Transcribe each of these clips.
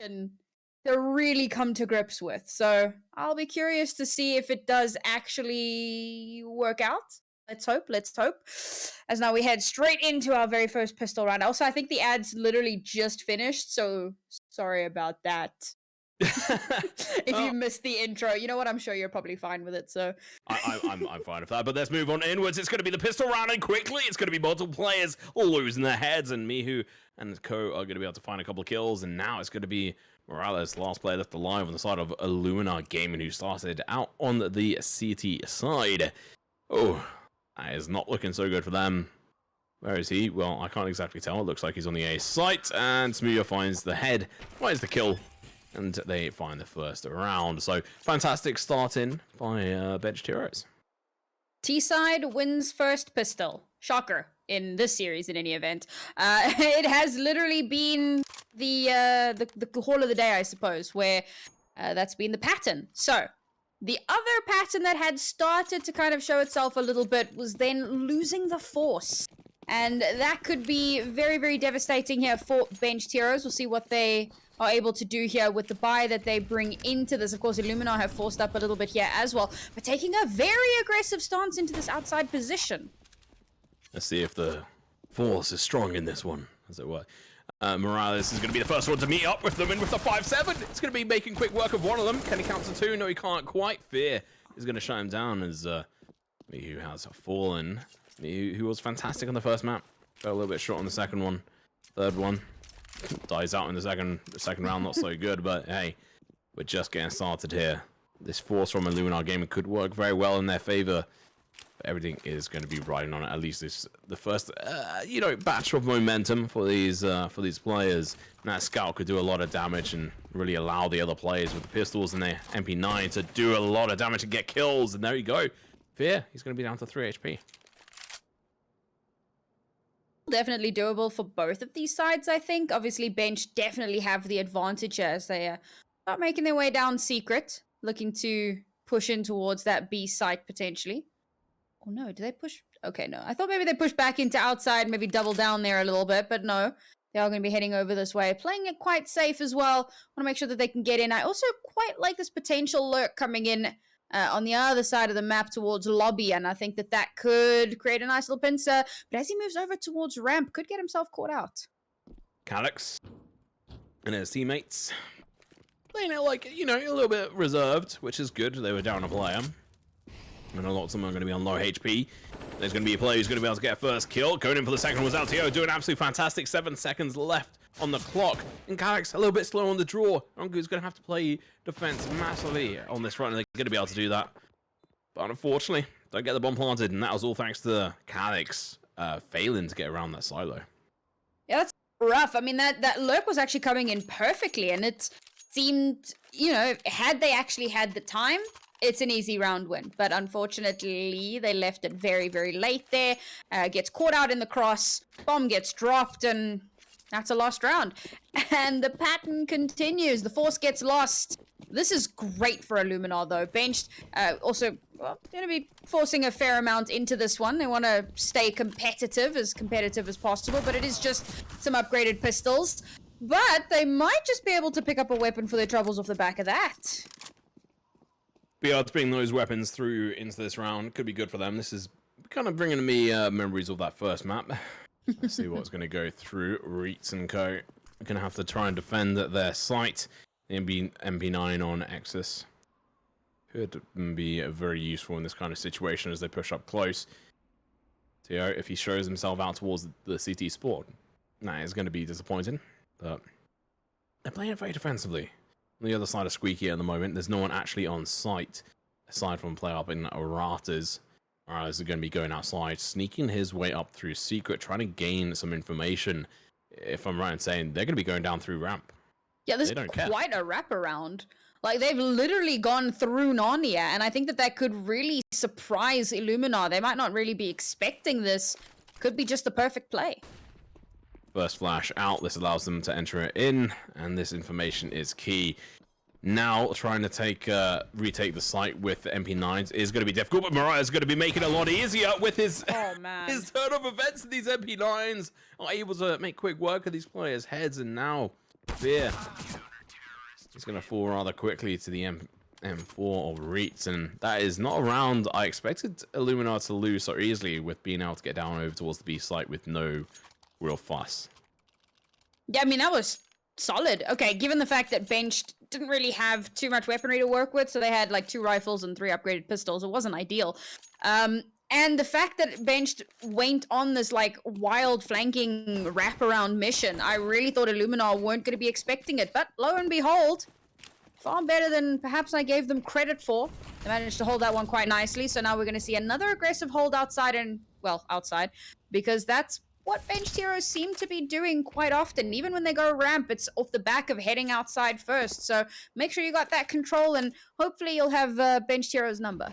lesson to really come to grips with. So I'll be curious to see if it does actually work out. Let's hope, let's hope. As now we head straight into our very first pistol round. Also, I think the ads literally just finished, so sorry about that. If you missed the intro, you know what? I'm sure you're probably fine with it. So I'm fine with that. But let's move on inwards. It's going to be the pistol round, and quickly it's going to be multiple players losing their heads, and Mihu and Co are going to be able to find a couple of kills. And now it's going to be Morales, last player left alive on the side of Illuminar Gaming, who started out on the CT side. Oh, that is not looking so good for them. Where is he? Well, I can't exactly tell. It looks like he's on the A site, and Smuya finds the head, finds the kill, and they find the first round. So, fantastic start in by Benched Heroes. T-side wins first pistol. Shocker in this series in any event. It has literally been the haul of the day, I suppose, where that's been the pattern. So, the other pattern that had started to kind of show itself a little bit was then losing the force. And that could be very, very devastating here for Benched Heroes. We'll see what they are able to do here with the buy that they bring into this. Of course, Illuminar have forced up a little bit here as well, but taking a very aggressive stance into this outside position. Let's see if the force is strong in this one, as it were. Morales is going to be the first one to meet up with them, and with the 5-7, it's going to be making quick work of one of them. Can he count to two? No, he can't quite. Fear is going to shut him down as Mihu has fallen. Mihu, who was fantastic on the first map, fell a little bit short on the second one. Third one dies out in the second round, not so good, but hey, we're just getting started here. This force from Illuminar Gaming could work very well in their favor. But everything is going to be riding on it. At least this the first, batch of momentum for these players. And that scout could do a lot of damage and really allow the other players with the pistols and their MP9 to do a lot of damage and get kills. And there you go. Fear, he's going to be down to 3 HP. Definitely doable for both of these sides, I think. Obviously, Bench definitely have the advantage as they start making their way down secret, looking to push in towards that B site potentially. Oh no, do they push? Okay, no. I thought maybe they push back into outside, maybe double down there a little bit, but no. They are going to be heading over this way, playing it quite safe as well. Want to make sure that they can get in. I also quite like this potential lurk coming in on the other side of the map towards lobby, and I think that that could create a nice little pincer. But as he moves over towards ramp, could get himself caught out. Calyx and his teammates playing it like, a little bit reserved, which is good. They were down a player. And a lot of them are going to be on low HP. There's going to be a player who's going to be able to get a first kill. Going in for the second was LTO, doing absolutely fantastic. 7 seconds left on the clock. And Calyx a little bit slow on the draw. Ongu's going to have to play defense massively on this run, and they're going to be able to do that. But unfortunately, don't get the bomb planted, and that was all thanks to Calyx failing to get around that silo. Yeah, that's rough. I mean, that lurk was actually coming in perfectly, and it seemed, had they actually had the time, it's an easy round win, but unfortunately, they left it very, very late there. Gets caught out in the cross, bomb gets dropped, and that's a lost round. And the pattern continues. The force gets lost. This is great for Illuminar, though. Benched also going to be forcing a fair amount into this one. They want to stay competitive as possible, but it is just some upgraded pistols. But they might just be able to pick up a weapon for their troubles off the back of that. Be able to bring those weapons through into this round could be good for them. This is kind of bringing me memories of that first map. Let's see what's going to go through. Reitz and Co. are going to have to try and defend their site. The MP9 on IEXUS could be very useful in this kind of situation as they push up close. So, if he shows himself out towards the CT sport, that is going to be disappointing. But they're playing it very defensively. On the other side of Squeaky at the moment, there's no one actually on site, aside from play up in Aratas. Aratas are going to be going outside, sneaking his way up through secret, trying to gain some information. If I'm right in saying, they're going to be going down through ramp. Yeah, this is quite a wraparound. Like, they've literally gone through Narnia, and I think that could really surprise Illuminar. They might not really be expecting this. Could be just the perfect play. First flash out, this allows them to enter it in, and this information is key. Now, trying to retake the site with the MP9s is going to be difficult, but Mariah is going to be making it a lot easier with his his turn of events. These MP9s are able to make quick work of these players' heads, and now Fear He's going to fall rather quickly to the M4 of Reeds, and that is not a round I expected Illuminar to lose so easily, with being able to get down over towards the B site with no real fuss. Yeah, I mean, that was solid. Okay, given the fact that Benched didn't really have too much weaponry to work with, so they had like 2 rifles and 3 upgraded pistols, it wasn't ideal. And the fact that Benched went on this like wild flanking wraparound mission, I really thought Illuminar weren't going to be expecting it, but lo and behold, far better than perhaps I gave them credit for. They managed to hold that one quite nicely, so now we're going to see another aggressive hold outside and, well, outside, because that's what Benched heroes seem to be doing quite often. Even when they go ramp, it's off the back of heading outside first, so make sure you got that control, and hopefully you'll have Benched heroes' number.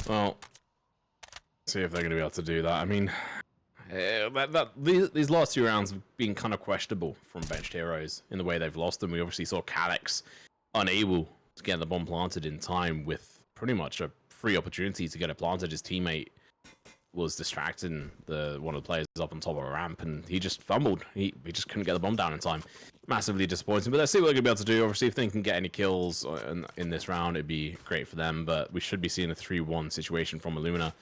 Well, see if they're going to be able to do that. I mean, these last 2 rounds have been kind of questionable from Benched heroes in the way they've lost them. We obviously saw Calyx unable to get the bomb planted in time with pretty much a free opportunity to get it planted. His teammate was distracting one of the players up on top of a ramp, and he just fumbled. He just couldn't get the bomb down in time. Massively disappointing, but let's see what they're going to be able to do. Obviously, if they can get any kills in this round, it'd be great for them, but we should be seeing a 3-1 situation from Illuminar,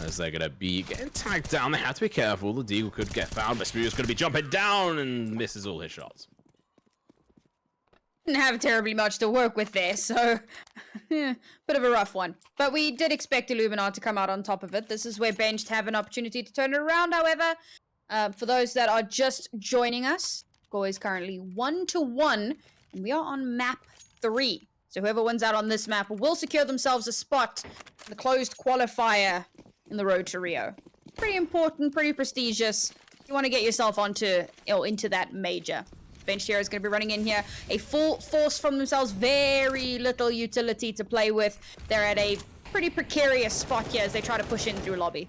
as they're going to be getting tagged down. They have to be careful. The Deagle could get found, but Spew's going to be jumping down and misses all his shots. Didn't have terribly much to work with there, so yeah, bit of a rough one. But we did expect Illuminar to come out on top of it. This is where Benched have an opportunity to turn it around, however. For those that are just joining us, score is currently 1-1, and we are on map 3. So whoever wins out on this map will secure themselves a spot in the closed qualifier in the road to Rio. Pretty important, pretty prestigious. You want to get yourself into that major. Benched hero is going to be running in here. A full force from themselves. Very little utility to play with. They're at a pretty precarious spot here as they try to push in through lobby.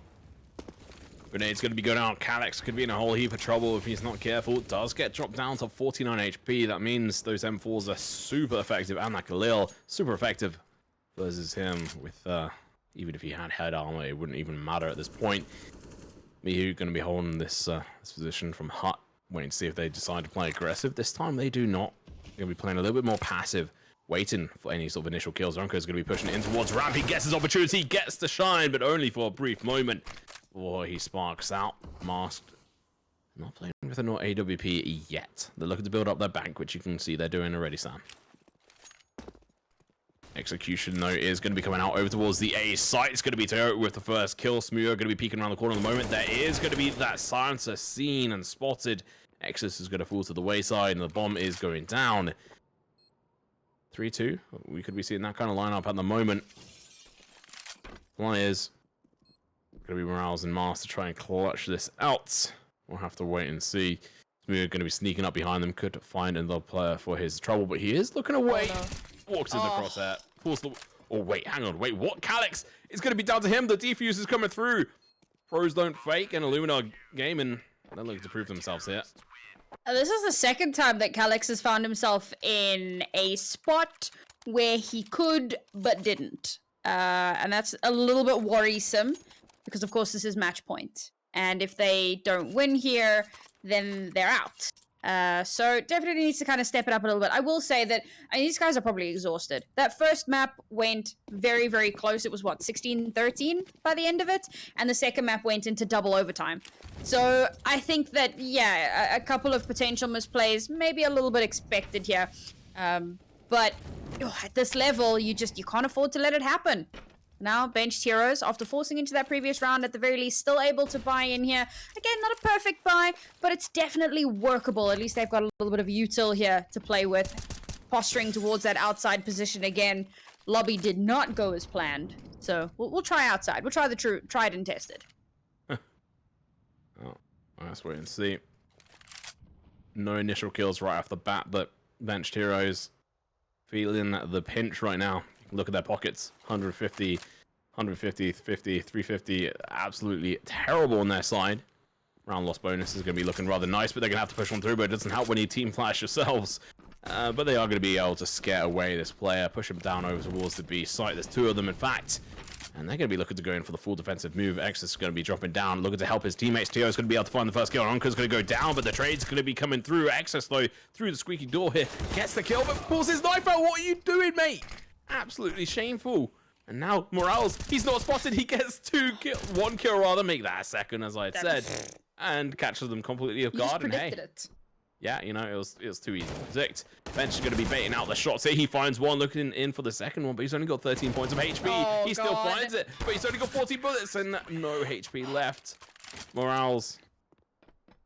Grenade's going to be going out. Calyx could be in a whole heap of trouble if he's not careful. Does get dropped down to 49 HP. That means those M4s are super effective. And that Galil, super effective versus him with, even if he had head armor, it wouldn't even matter at this point. Mihu going to be holding this position from Hut. Waiting to see if they decide to play aggressive. This time they do not. They're going to be playing a little bit more passive, waiting for any sort of initial kills. Runko's going to be pushing in towards ramp. He gets his opportunity, gets to shine, but only for a brief moment before he sparks out. Masked. Not playing with an AWP yet. They're looking to build up their bank, which you can see they're doing already, Sam. Execution, though, is going to be coming out over towards the A site. It's going to be Teo with the first kill. Smuo going to be peeking around the corner at the moment. There is going to be that silencer seen and spotted. IEXUS is going to fall to the wayside, and the bomb is going down. 3-2. We could be seeing that kind of lineup at the moment. Players going to be Morales and Mars to try and clutch this out. We'll have to wait and see. Smuo going to be sneaking up behind them. Could find another player for his trouble, but he is looking away. Oh, no. Walks in the crosshair. Oh, wait, hang on. Wait, what? Calyx is going to be down to him. The defuse is coming through. Pros don't fake, and Illuminar gaming. They're looking to prove themselves here. This is the second time that Calyx has found himself in a spot where he could but didn't. And that's a little bit worrisome because, of course, this is match point. And if they don't win here, then they're out. So definitely needs to kind of step it up a little bit. I will say that these guys are probably exhausted. That first map went very, very close. It was, what, 16-13 by the end of it? And the second map went into double overtime. So I think that, yeah, a couple of potential misplays, maybe a little bit expected here. But at this level, you can't afford to let it happen. Now, Benched heroes, after forcing into that previous round, at the very least, still able to buy in here. Again, not a perfect buy, but it's definitely workable. At least they've got a little bit of util here to play with. Posturing towards that outside position again. Lobby did not go as planned. So, we'll try outside. We'll try the tried and tested. Oh, let's wait and see. No initial kills right off the bat, but Benched heroes feeling the pinch right now. Look at their pockets. 150, 150, 50, 350. Absolutely terrible on their side. Round loss bonus is going to be looking rather nice, but they're going to have to push on through, but it doesn't help when you team flash yourselves. But they are going to be able to scare away this player, push him down over towards the B site. There's 2 of them, in fact. And they're going to be looking to go in for the full defensive move. IXUS is going to be dropping down, looking to help his teammates. Tio is going to be able to find the first kill. Onka's going to go down, but the trade's going to be coming through. IXUS, though, through the squeaky door here, gets the kill, but pulls his knife out. What are you doing, mate? Absolutely shameful. And now Morales, he's not spotted. He gets one kill rather, make that a second, as I had said, and catches them completely off guard. You just predicted it. Yeah, you know, it was too easy to predict. Bench is going to be baiting out the shots here. He finds one, looking in for the second one, but he's only got 13 points of HP. Oh, he still finds it, but he's only got 40 bullets and no HP left. Morales,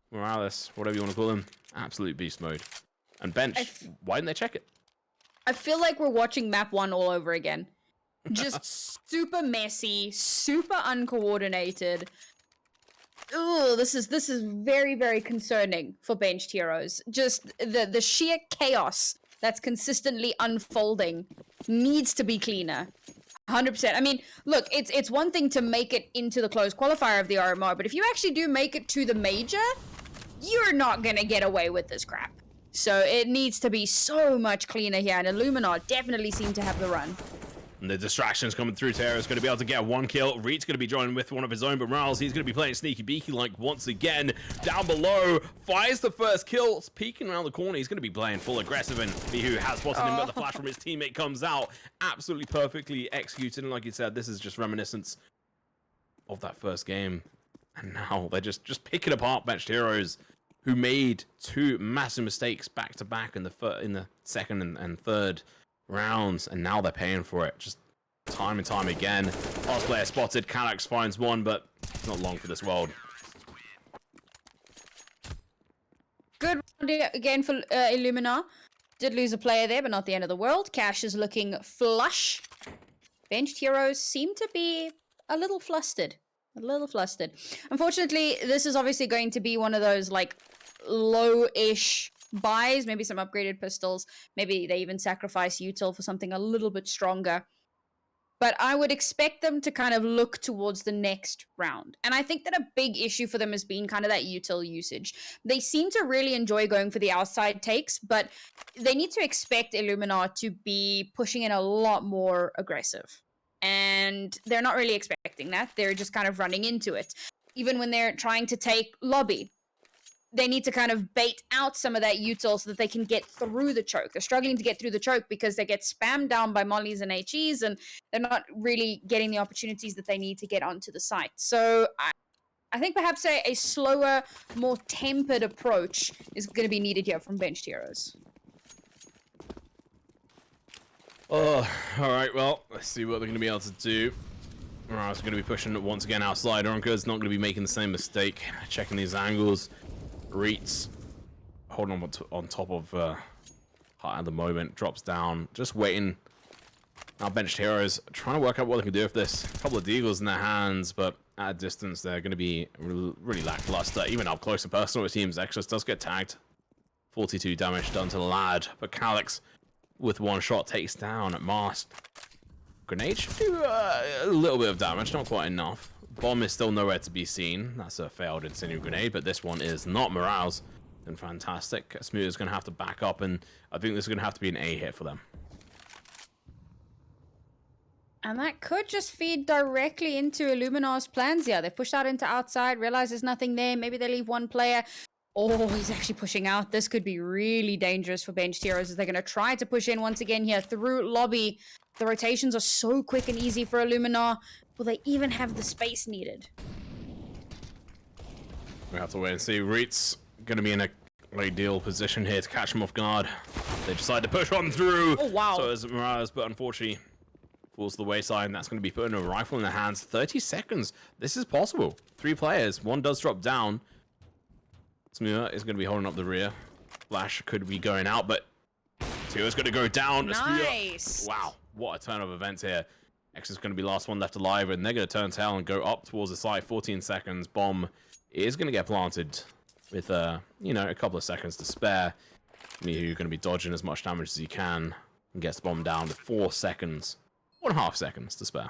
whatever you want to call him, absolute beast mode. And Bench, why didn't they check it? I feel like we're watching map 1 all over again. Just super messy, super uncoordinated. Oh, this is very, very concerning for benched heroes. Just the sheer chaos that's consistently unfolding needs to be cleaner. 100%. I mean, look, it's one thing to make it into the closed qualifier of the RMR, but if you actually do make it to the major, you're not gonna get away with this crap. So it needs to be so much cleaner here, and Illuminar definitely seem to have the run. And the distractions coming through. Tara's going to be able to get one kill. Reed's going to be joining with one of his own, but Morales, he's going to be playing sneaky beaky like once again. Down below, fires the first kill. It's peeking around the corner. He's going to be playing full aggressive, and Bihu has spotted him, but the flash from his teammate comes out. Absolutely perfectly executed. And like you said, this is just reminiscence of that first game. And now they're just picking apart benched heroes who made two massive mistakes back to back in the second and third rounds, and now they're paying for it just time and time again. Last player spotted. Calyx finds one, but it's not long for this world. Good round again for Illuminar. Did lose a player there, but not the end of the world. Cash is looking flush. Benched heroes seem to be a little flustered. Unfortunately, this is obviously going to be one of those like low-ish buys, maybe some upgraded pistols, maybe they even sacrifice util for something a little bit stronger. But I would expect them to kind of look towards the next round. And I think that a big issue for them has been kind of that util usage. They seem to really enjoy going for the outside takes, but they need to expect Illuminar to be pushing in a lot more aggressive. And they're not really expecting that. They're just kind of running into it. Even when they're trying to take lobby, they need to kind of bait out some of that util so that they can get through the choke. They're struggling to get through the choke because they get spammed down by mollies and HEs, and they're not really getting the opportunities that they need to get onto the site. So I think perhaps a slower, more tempered approach is going to be needed here from benched heroes. Oh, all right. Well, let's see what they're going to be able to do. Morales is going to be pushing it once again outside. Onka's not going to be making the same mistake. Checking these angles. Reets holding on top of Hart at the moment. Drops down. Just waiting. Now benched heroes trying to work out what they can do with this. A couple of deagles in their hands, but at a distance they're going to be really lackluster. Even up close and personal, it seems IXUS does get tagged. 42 damage done to the lad, but Calyx with one shot takes down Mast. Grenade should do a little bit of damage, not quite enough. Bomb is still nowhere to be seen. That's a failed incendiary grenade, but this one is not. Morales and fantastic. Smooth is going to have to back up, and I think this is going to have to be an A hit for them. And that could just feed directly into Illuminar's plans here. They pushed out into outside, realize there's nothing there. Maybe they leave one player. Oh, he's actually pushing out. This could be really dangerous for benched heroes as they're going to try to push in once again here through lobby. The rotations are so quick and easy for Illuminar. Will they even have the space needed? We have to wait and see. Reet's going to be in a ideal position here to catch him off guard. They decide to push on through. Oh, wow. So is Morales, but unfortunately falls to the wayside, and that's going to be putting a rifle in their hands. 30 seconds. This is possible. 3 players. One does drop down. Smooth is going to be holding up the rear. Flash could be going out, but Tio is going to go down. Nice. Wow, what a turn of events here. X is going to be last one left alive, and they're going to turn tail and go up towards the side. 14 seconds. Bomb is going to get planted with, a couple of seconds to spare. Mihu going to be dodging as much damage as he can and gets the bomb down to 4 seconds. 1.5 seconds to spare.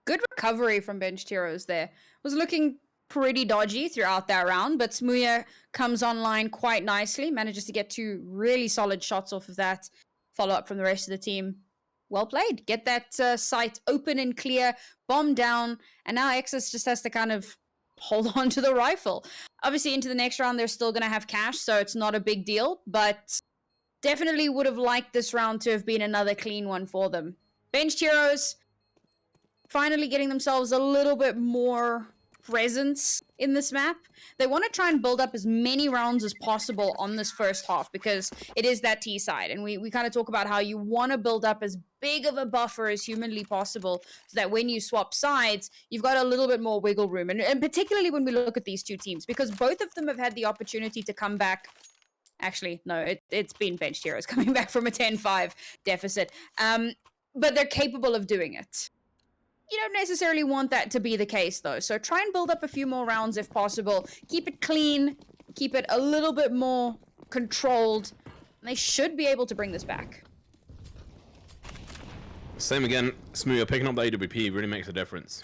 Good recovery from benched heroes there. Was looking pretty dodgy throughout that round, but Smuya comes online quite nicely, manages to get 2 really solid shots off of that. Follow up from the rest of the team. well played. Get that site open and clear, bomb down, and now IXUS just has to kind of hold on to the rifle. Obviously, into the next round, they're still going to have cash, so it's not a big deal, but definitely would have liked this round to have been another clean one for them. Benched Heroes finally getting themselves a little bit more presence in this map. They want to try and build up as many rounds as possible on this first half because it is that T side. And we kind of talk about how you want to build up as big of a buffer as humanly possible so that when you swap sides, you've got a little bit more wiggle room. And particularly when we look at these two teams, because both of them have had the opportunity to come back. Actually, no, it's been Benched Heroes coming back from a 10-5 deficit. But they're capable of doing it. You don't necessarily want that to be the case, though. So try and build up a few more rounds if possible. Keep it clean. Keep it a little bit more controlled. And they should be able to bring this back. Same again. Smooth, picking up the AWP really makes a difference.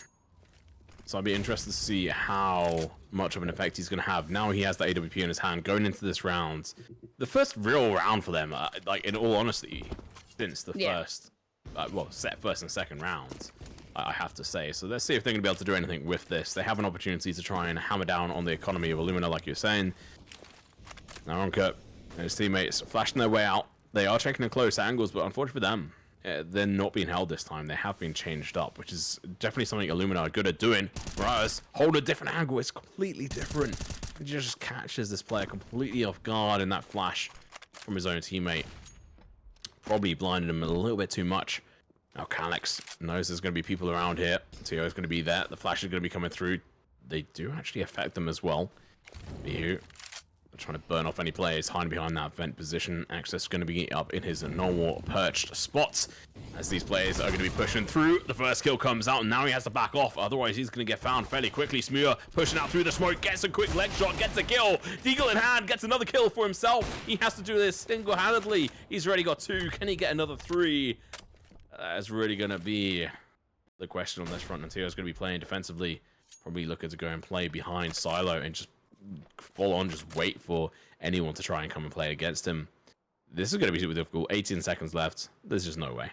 So I'd be interested to see how much of an effect he's going to have. Now he has the AWP in his hand going into this round. The first real round for them, like in all honesty, since the first and second rounds. I have to say. So let's see if they're going to be able to do anything with this. They have an opportunity to try and hammer down on the economy of Illuminar, like you're saying. Now Nuke and his teammates flashing their way out. They are checking in close angles, but unfortunately for them, they're not being held this time. They have been changed up, which is definitely something Illuminar are good at doing. Whereas, hold a different angle. It's completely different. He just catches this player completely off guard in that flash from his own teammate. Probably blinded him a little bit too much. Now Calyx knows there's going to be people around here. TO is going to be there. The flash is going to be coming through. They do actually affect them as well. BU trying to burn off any players hiding behind that vent position. Access going to be up in his normal perched spots as these players are going to be pushing through. The first kill comes out and now he has to back off. Otherwise he's going to get found fairly quickly. Smear pushing out through the smoke, gets a quick leg shot, gets a kill. Deagle in hand, gets another kill for himself. He has to do this single-handedly. He's already got 2. Can he get another 3? That's really going to be the question on this front. And Tio's going to be playing defensively. Probably looking to go and play behind Silo and just full on just wait for anyone to try and come and play against him. This is going to be super difficult. 18 seconds left. There's just no way.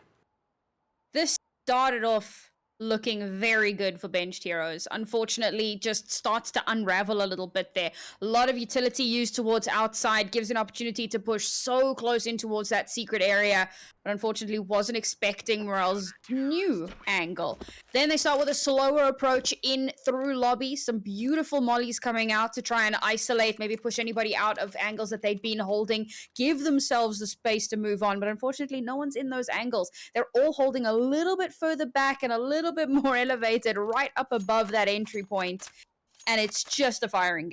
This started off looking very good for Benched Heroes. Unfortunately, just starts to unravel a little bit there. A lot of utility used towards outside, gives an opportunity to push so close in towards that secret area, but unfortunately wasn't expecting Morel's new angle. Then they start with a slower approach in through lobby, some beautiful mollies coming out to try and isolate, maybe push anybody out of angles that they'd been holding, give themselves the space to move on, but unfortunately no one's in those angles. They're all holding a little bit further back and a little bit more elevated right up above that entry point, and it's just a firing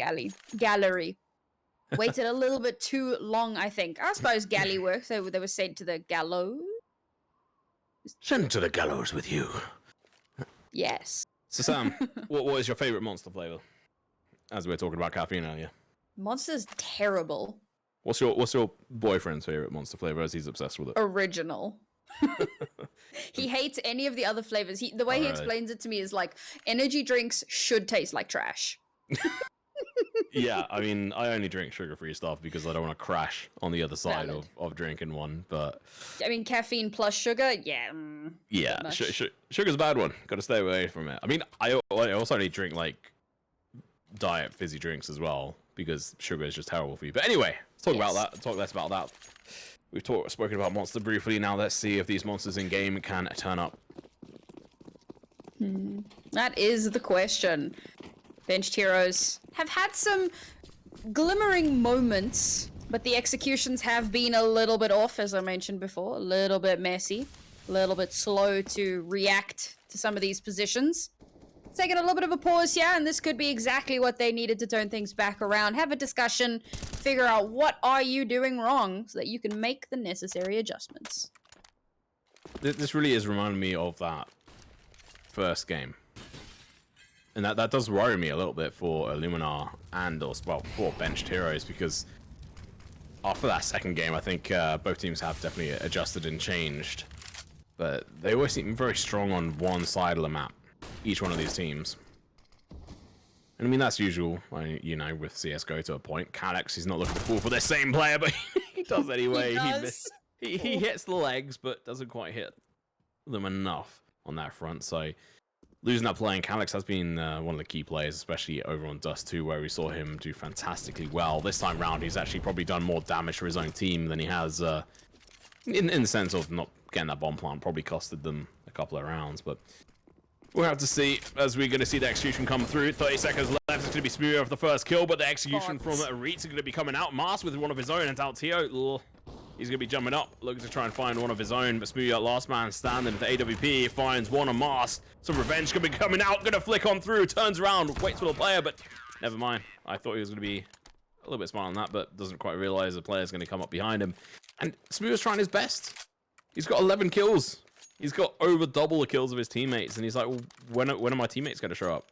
gallery. Waited a little bit too long, I think. I suppose galley works. They were sent to the gallows. Sent to the gallows with you. Yes. So Sam, what is your favorite monster flavor? As we were talking about caffeine earlier. Monster's terrible. What's your boyfriend's favorite monster flavor? As he's obsessed with it. Original. He hates any of the other flavors. The way he explains it to me is like, energy drinks should taste like trash. Yeah, I mean, I only drink sugar-free stuff because I don't want to crash on the other side of drinking one, but... I mean, caffeine plus sugar, yeah. Yeah, sugar's a bad one. Got to stay away from it. I mean, I also only drink, like, diet fizzy drinks as well, because sugar is just terrible for you. But anyway, let's talk about that. Talk less about that. We've spoken about Monster briefly. Now let's see if these monsters in-game can turn up. That is the question. Benched Heroes have had some glimmering moments, but the executions have been a little bit off, as I mentioned before. A little bit messy, a little bit slow to react to some of these positions. Taking a little bit of a pause here, and this could be exactly what they needed to turn things back around. Have a discussion, figure out what are you doing wrong so that you can make the necessary adjustments. This really is reminding me of that first game. And that does worry me a little bit for Illuminar and also, well, for Benched Heroes, because after that second game, I think both teams have definitely adjusted and changed. But they always seem very strong on one side of the map, each one of these teams. And I mean, that's usual, you know, with CSGO to a point. Calyx, he's not looking to fall for the same player, but he does anyway. He does. He hits the legs, but doesn't quite hit them enough on that front. So losing that play, and Calyx has been one of the key players, especially over on Dust 2, where we saw him do fantastically well. This time round, he's actually probably done more damage for his own team than he has in the sense of not getting that bomb plant. Probably costed them a couple of rounds, but we'll have to see as we're going to see the execution come through. 30 seconds left. It's going to be Smooth for the first kill, but the execution from Reetz is going to be coming out. Mars with one of his own, and Altio, he's going to be jumping up, looking to try and find one of his own, but Smooth last man standing with the AWP, finds one on Mars. Some revenge going to be coming out, going to flick on through, turns around, waits for the player, but never mind. I thought he was going to be a little bit smart on that, but doesn't quite realize the player's going to come up behind him. And Smooth is trying his best. He's got 11 kills. He's got over double the kills of his teammates, and he's like, well, when are my teammates going to show up?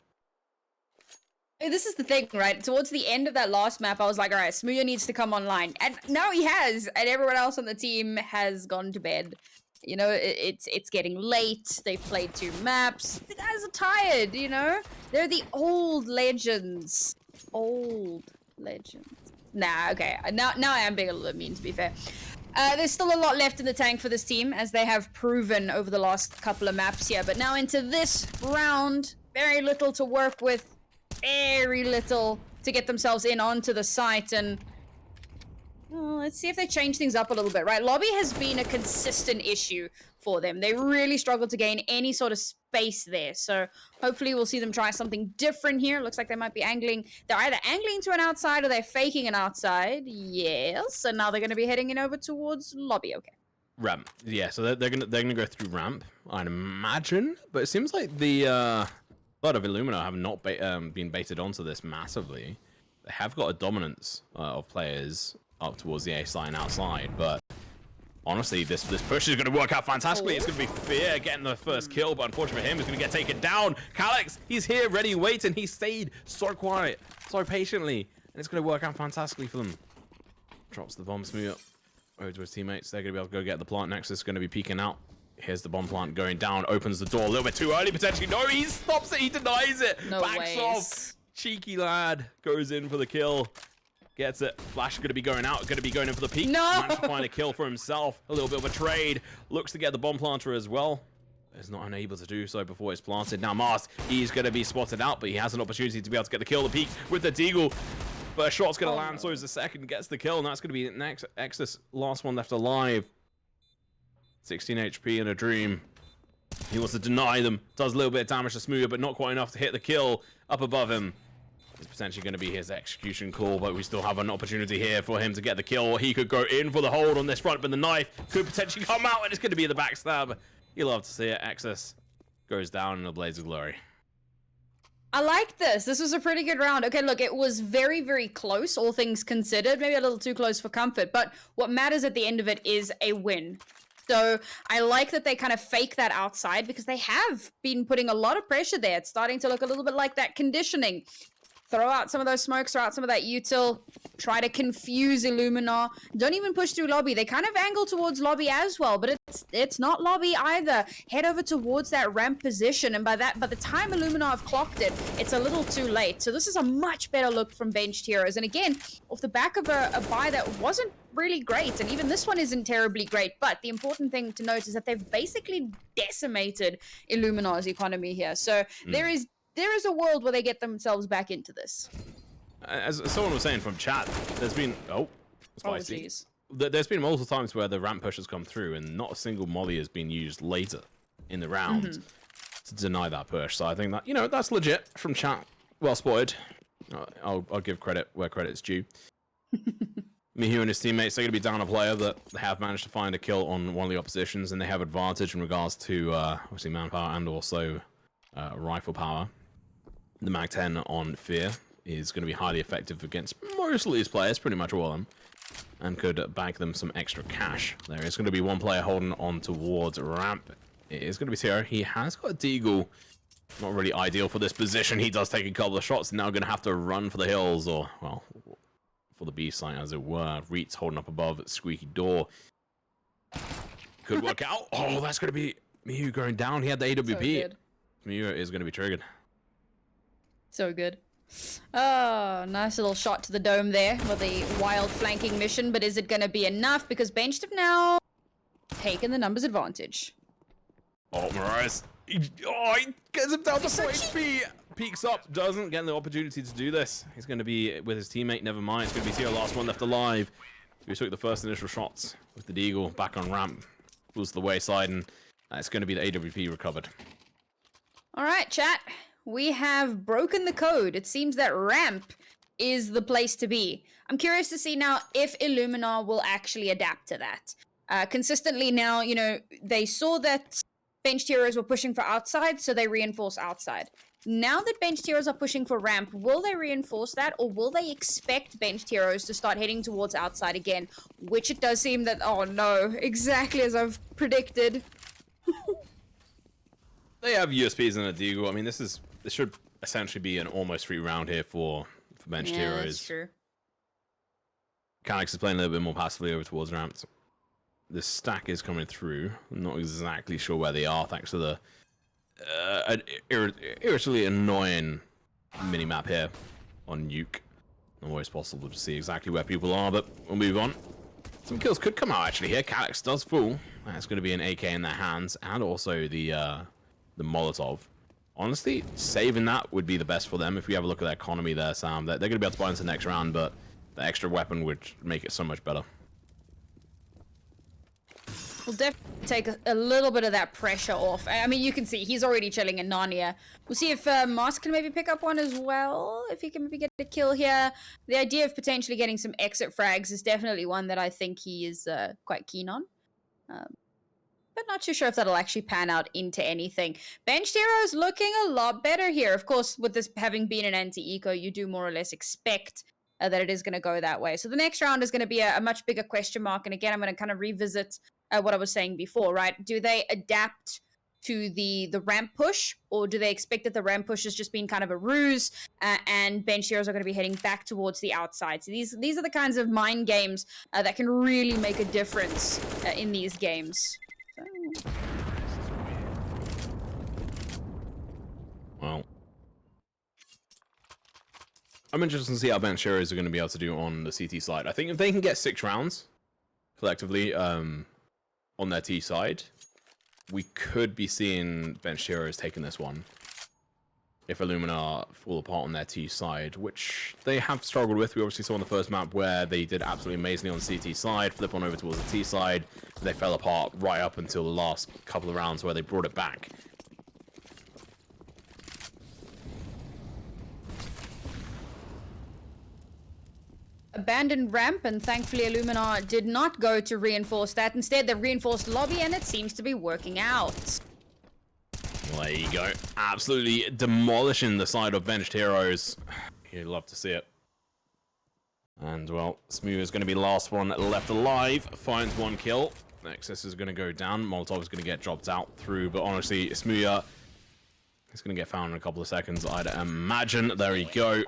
This is the thing, right? Towards the end of that last map, I was like, all right, Smooth needs to come online. And now he has, and everyone else on the team has gone to bed. You know, it's getting late. They've played 2 maps. The guys are tired, you know? They're the old legends. Old legends. Nah, okay. Now I am being a little mean, to be fair. There's still a lot left in the tank for this team, as they have proven over the last couple of maps here. But now into this round, very little to work with. Very little to get themselves in onto the site, and let's see if they change things up a little bit, right? Lobby has been a consistent issue for them. They really struggle to gain any sort of space there, so hopefully we'll see them try something different here. Looks like they might be angling. They're either angling to an outside or they're faking an outside. Yes, and now they're going to be heading in over towards lobby. Okay. Ramp. Yeah, so they're gonna go through ramp, I'd imagine, but it seems like the a lot of Illuminar have not been baited onto this massively. They have got a dominance of players up towards the A side and outside, but honestly, this push is going to work out fantastically. It's going to be Fear getting the first kill, but unfortunately for him, he's going to get taken down. Calyx, he's here, ready, waiting. He stayed so quiet, so patiently, and it's going to work out fantastically for them. Drops the bomb Smooth up over to his teammates. They're going to be able to go get the plant. Nexus is going to be peeking out. Here's the bomb plant going down, opens the door a little bit too early, potentially. No, he stops it, he denies it. No Backs ways. off. Cheeky lad goes in for the kill. Gets it. Flash is going to be going out, going to be going in for the peek. No! Managed to find a kill for himself. A little bit of a trade. Looks to get the bomb planter as well. Is not unable to do so before it's planted. Now Mars, he's going to be spotted out, but he has an opportunity to be able to get the kill. The peek with the Deagle. First shot's going to land, so is the second. Gets the kill, and that's going to be next. IEXUS, last one left alive. 16 HP in a dream. He wants to deny them. Does a little bit of damage to Smooth, but not quite enough to hit the kill. Up above him is potentially going to be his execution call, but we still have an opportunity here for him to get the kill. He could go in for the hold on this front, but the knife could potentially come out, and it's going to be the backstab. You love to see it. IEXUS goes down in a blaze of glory. I like this. This was a pretty good round. Okay, look, it was very, very close, all things considered. Maybe a little too close for comfort, but what matters at the end of it is a win. So I like that they kind of fake that outside, because they have been putting a lot of pressure there. It's starting to look a little bit like that conditioning. Throw out some of those smokes, throw out some of that util, try to confuse Illuminar. Don't even push through lobby. They kind of angle towards lobby as well, but it's not lobby either. Head over towards that ramp position, and by the time Illuminar have clocked it, it's a little too late. So this is a much better look from Benched Heroes. And again, off the back of a buy that wasn't really great, and even this one isn't terribly great, but the important thing to note is that they've basically decimated Illuminar's economy here. So there is a world where they get themselves back into this. As someone was saying from chat, there's been spicy. There's been multiple times where the ramp push has come through, and not a single molly has been used later in the round to deny that push. So I think that, you know, that's legit from chat. Well spotted. I'll give credit where credit's due. Mihu and his teammates, they're going to be down a player that have managed to find a kill on one of the oppositions, and they have advantage in regards to obviously manpower and also rifle power. The Mag 10 on Fear is going to be highly effective against most of these players, pretty much all of them, and could bag them some extra cash. There is going to be one player holding on towards ramp. It is going to be Tiro. He has got a Deagle. Not really ideal for this position. He does take a couple of shots. Now going to have to run for the hills, or, well, for the B site, as it were. Reet's holding up above at Squeaky Door. Could work out. Oh, that's going to be Mihu going down. He had the AWP. So Mihu is going to be triggered. So good. Oh, nice little shot to the dome there with the wild flanking mission, but is it going to be enough? Because Benched have now taken the numbers advantage. Oh, Morales. He gets him down to 4 HP. Peeks up, doesn't get the opportunity to do this. He's going to be with his teammate, never mind. It's going to be Zero, last one left alive. We took the first initial shots with the Deagle back on ramp. Pulls to the wayside, and it's going to be the AWP recovered. All right, chat. We have broken the code. It seems that ramp is the place to be. I'm curious to see now if Illuminar will actually adapt to that. Consistently now, you know, they saw that benched heroes were pushing for outside, so they reinforce outside. Now that benched heroes are pushing for ramp, will they reinforce that, or will they expect benched heroes to start heading towards outside again? Which it does seem that, oh no, exactly as I've predicted. They have USPs in a Deagle. I mean, this should essentially be an almost free round here for benched heroes. That's true. Calyx is playing a little bit more passively over towards ramp. The stack is coming through. I'm not exactly sure where they are, thanks to the irritably annoying mini-map here on Nuke. Not always possible to see exactly where people are, but we'll move on. Some kills could come out actually here. Calyx does fall. That's going to be an AK in their hands, and also the Molotov. Honestly, saving that would be the best for them. If we have a look at their economy there, Sam, they're going to be able to buy into the next round, but the extra weapon would make it so much better. We'll definitely take a little bit of that pressure off. I mean, you can see he's already chilling in Narnia. We'll see if Mars can maybe pick up one as well, if he can maybe get a kill here. The idea of potentially getting some exit frags is definitely one that I think he is quite keen on. But not too sure if that'll actually pan out into anything. Benched heroes looking a lot better here. Of course, with this having been an anti-eco, you do more or less expect that it is going to go that way. So the next round is going to be a much bigger question mark. And again, I'm going to kind of revisit what I was saying before, right? Do they adapt to the ramp push, or do they expect that the ramp push has just been kind of a ruse and bench heroes are going to be heading back towards the outside? So these are the kinds of mind games that can really make a difference in these games. So. Well, I'm interested to see how bench heroes are going to be able to do on the CT side. I think if they can get 6 rounds collectively on their T side, we could be seeing bench heroes taking this one. If Illuminar fall apart on their T side, which they have struggled with. We obviously saw on the first map where they did absolutely amazingly on the CT side, flip on over towards the T side, they fell apart right up until the last couple of rounds where they brought it back. Abandoned ramp, and thankfully Illuminar did not go to reinforce that. Instead, they reinforced lobby, and it seems to be working out. Well, there you go. Absolutely demolishing the side of benched heroes. You'd love to see it. And, well, Smooth is going to be the last one left alive. Finds 1 kill. IEXUS is going to go down. Molotov is going to get dropped out through, but honestly, Smooth is going to get found in a couple of seconds, I'd imagine. There you go.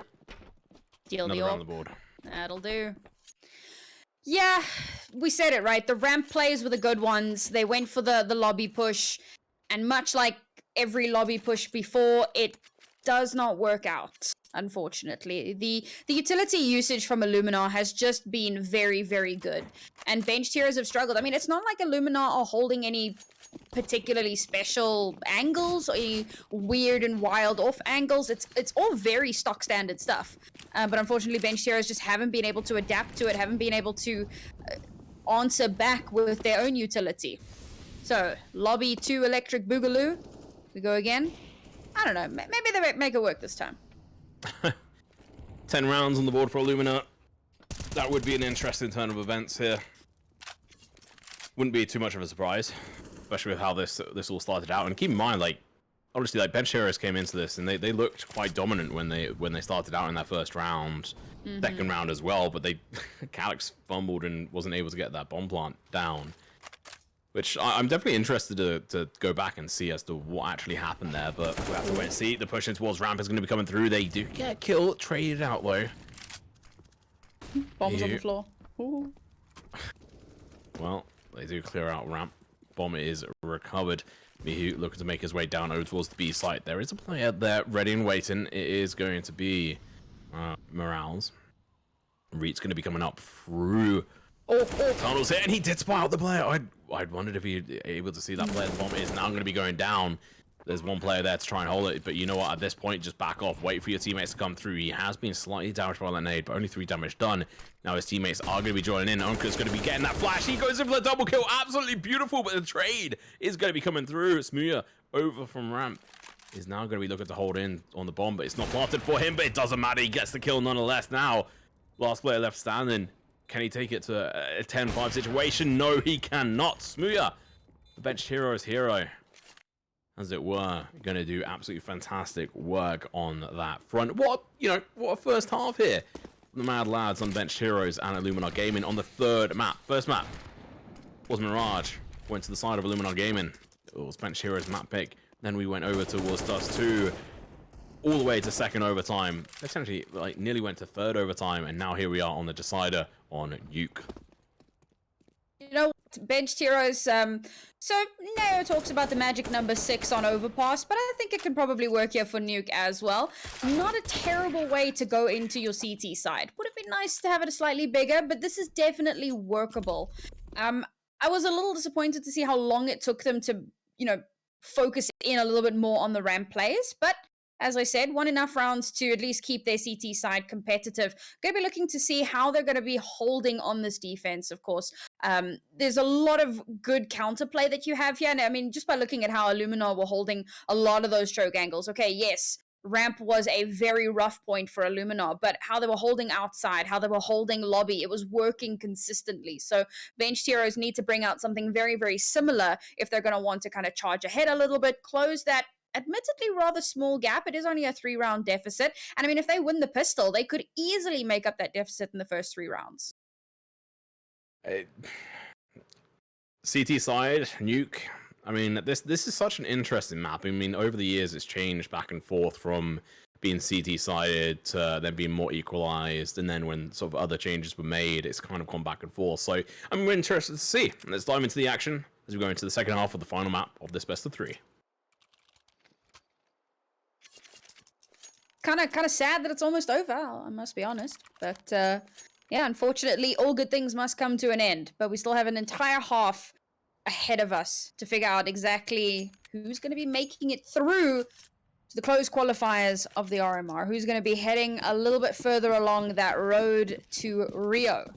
Deal Another the round on the board. That'll do. Yeah, we said it, right? The ramp plays were the good ones. They went for the lobby push, and much like every lobby push before, it does not work out, unfortunately. The utility usage from Illuminar has just been very, very good, and benched heroes have struggled. I mean, it's not like Illuminar are holding any particularly special angles or any weird and wild off angles. It's all very stock standard stuff. But unfortunately, benched heroes just haven't been able to adapt to it, haven't been able to answer back with their own utility. So, lobby 2 electric boogaloo. We go again. I don't know. Maybe they make it work this time. 10 rounds on the board for Illuminar. That would be an interesting turn of events here. Wouldn't be too much of a surprise, especially with how this all started out. And keep in mind, like, obviously, like, bench heroes came into this and they looked quite dominant when they started out in that first round, second round as well. But Calyx fumbled and wasn't able to get that bomb plant down, which I'm definitely interested to go back and see as to what actually happened there. But we have to wait and see. The push in towards ramp is going to be coming through. They do get a kill, traded out though. Bombs on the floor. Ooh. Well, they do clear out ramp. Bomb is recovered. Mihu looking to make his way down over towards the B site. There is a player there ready and waiting. It is going to be Morales. Reed's going to be coming up through tunnels here, and he did spy out the player. I wondered if he'd able to see that player. The bomb is now going to be going down. There's one player there to try and hold it, but you know what? At this point, just back off. Wait for your teammates to come through. He has been slightly damaged by that nade, but only 3 damage done. Now his teammates are going to be joining in. Unka's going to be getting that flash. He goes in for the double kill. Absolutely beautiful, but the trade is going to be coming through. Smooya over from ramp is now going to be looking to hold in on the bomb, but it's not planted for him, but it doesn't matter. He gets the kill nonetheless. Now, last player left standing. Can he take it to a 10-5 situation? No, he cannot. Smooya, the bench hero's hero, as it were, going to do absolutely fantastic work on that front. What a first half here. The Mad Lads on Bench Heroes and Illuminar Gaming on the third map. First map was Mirage. Went to the side of Illuminar Gaming. It was Bench Heroes map pick. Then we went over towards Dust 2. All the way to second overtime. Essentially, like, nearly went to third overtime. And now here we are on the decider on Nuke. You know what, Benched Heroes, so Neo talks about the magic number 6 on Overpass, but I think it can probably work here for Nuke as well. Not a terrible way to go into your CT side. Would have been nice to have it slightly bigger, but this is definitely workable. I was a little disappointed to see how long it took them to, focus in a little bit more on the ramp plays, but as I said, won enough rounds to at least keep their CT side competitive. Going to be looking to see how they're going to be holding on this defense, of course. There's a lot of good counterplay that you have here. And I mean, just by looking at how Illuminar were holding a lot of those choke angles. Okay, yes, ramp was a very rough point for Illuminar, but how they were holding outside, how they were holding lobby, it was working consistently. So Benched Heroes need to bring out something very, very similar if they're going to want to kind of charge ahead a little bit, close that admittedly rather small gap. It is only a 3-round deficit. And I mean, if they win the pistol, they could easily make up that deficit in the first 3 rounds. CT side, Nuke. I mean, this is such an interesting map. I mean, over the years, it's changed back and forth from being CT-sided to then being more equalized. And then when sort of other changes were made, it's kind of gone back and forth. So I'm interested to see. Let's dive into the action as we go into the second half of the final map of this best of 3. Kind of sad that it's almost over, I must be honest. But yeah, unfortunately, all good things must come to an end. But we still have an entire half ahead of us to figure out exactly who's going to be making it through to the closed qualifiers of the RMR. Who's going to be heading a little bit further along that road to Rio.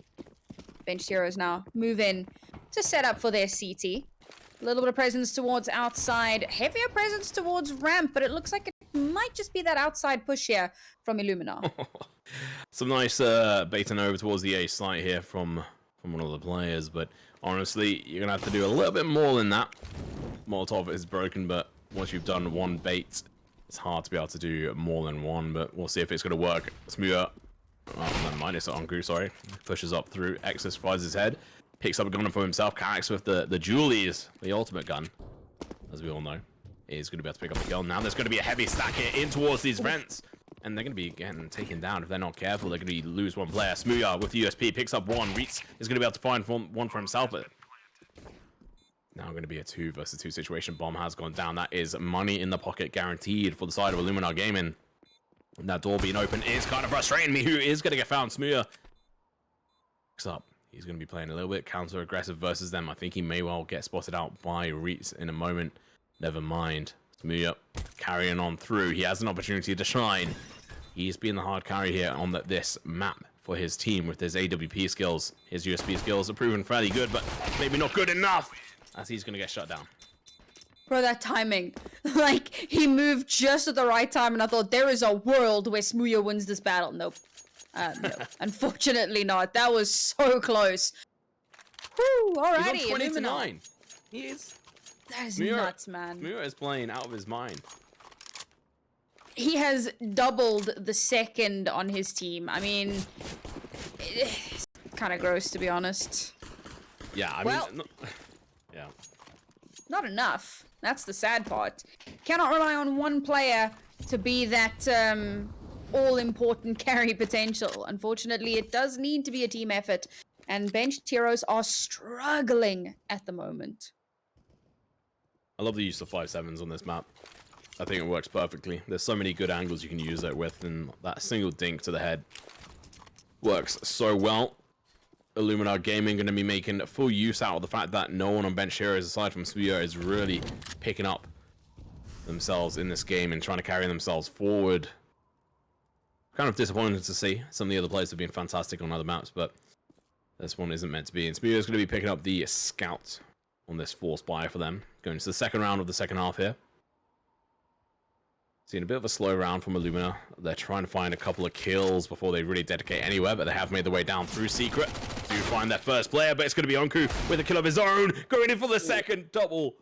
Benched Heroes now move in to set up for their CT. A little bit of presence towards outside, heavier presence towards ramp, but it looks like it might just be that outside push here from Illuminar. Some nice baiting over towards the A site here from one of the players, but honestly, you're going to have to do a little bit more than that. Molotov is broken, but once you've done one bait, it's hard to be able to do more than one, but we'll see if it's going to work. Smooya, minus Onku, sorry, pushes up through, IEXUS fires his head. Picks up a gun for himself, Cax with the Julies, the ultimate gun, as we all know, is going to be able to pick up the kill. Now there's going to be a heavy stack here in towards these vents, and they're going to be getting taken down. If they're not careful, they're going to lose one player. Smooya with the USP picks up one. Reitz is going to be able to find one for himself, but now going to be a 2 versus 2 situation. Bomb has gone down. That is money in the pocket guaranteed for the side of Illuminar Gaming. And that door being open is kind of frustrating me. Who is going to get found? Smooya picks up. He's going to be playing a little bit counter-aggressive versus them. I think he may well get spotted out by Reitz in a moment. Never mind. Smooya carrying on through. He has an opportunity to shine. He's been the hard carry here on this map for his team with his AWP skills. His USP skills are proven fairly good, but maybe not good enough as he's going to get shut down. Bro, that timing. Like, he moved just at the right time, and I thought, there is a world where Smooya wins this battle. Nope. No, unfortunately not. That was so close. Whew, alrighty. He's on 20 to 9. He is. That is nuts, man. Smooya is playing out of his mind. He has doubled the second on his team. I mean, it's kind of gross, to be honest. Yeah, I mean, yeah. Not enough. That's the sad part. Cannot rely on one player to be that all-important carry potential. Unfortunately, it does need to be a team effort, and Benched Heroes are struggling at the moment. I love the use of 5.7s on this map. I think it works perfectly. There's so many good angles you can use it with, and that single dink to the head works so well. Illuminar Gaming going to be making full use out of the fact that no one on bench heroes aside from Suya is really picking up themselves in this game and trying to carry themselves forward. Kind of disappointed to see. Some of the other players have been fantastic on other maps, but this one isn't meant to be. And Suya is going to be picking up the scout on this force buy for them. Going into the second round of the second half here. Seeing a bit of a slow round from Illuminar. They're trying to find a couple of kills before they really dedicate anywhere, but they have made their way down through Secret to find their first player, but it's going to be Onku with a kill of his own, going in for the second double.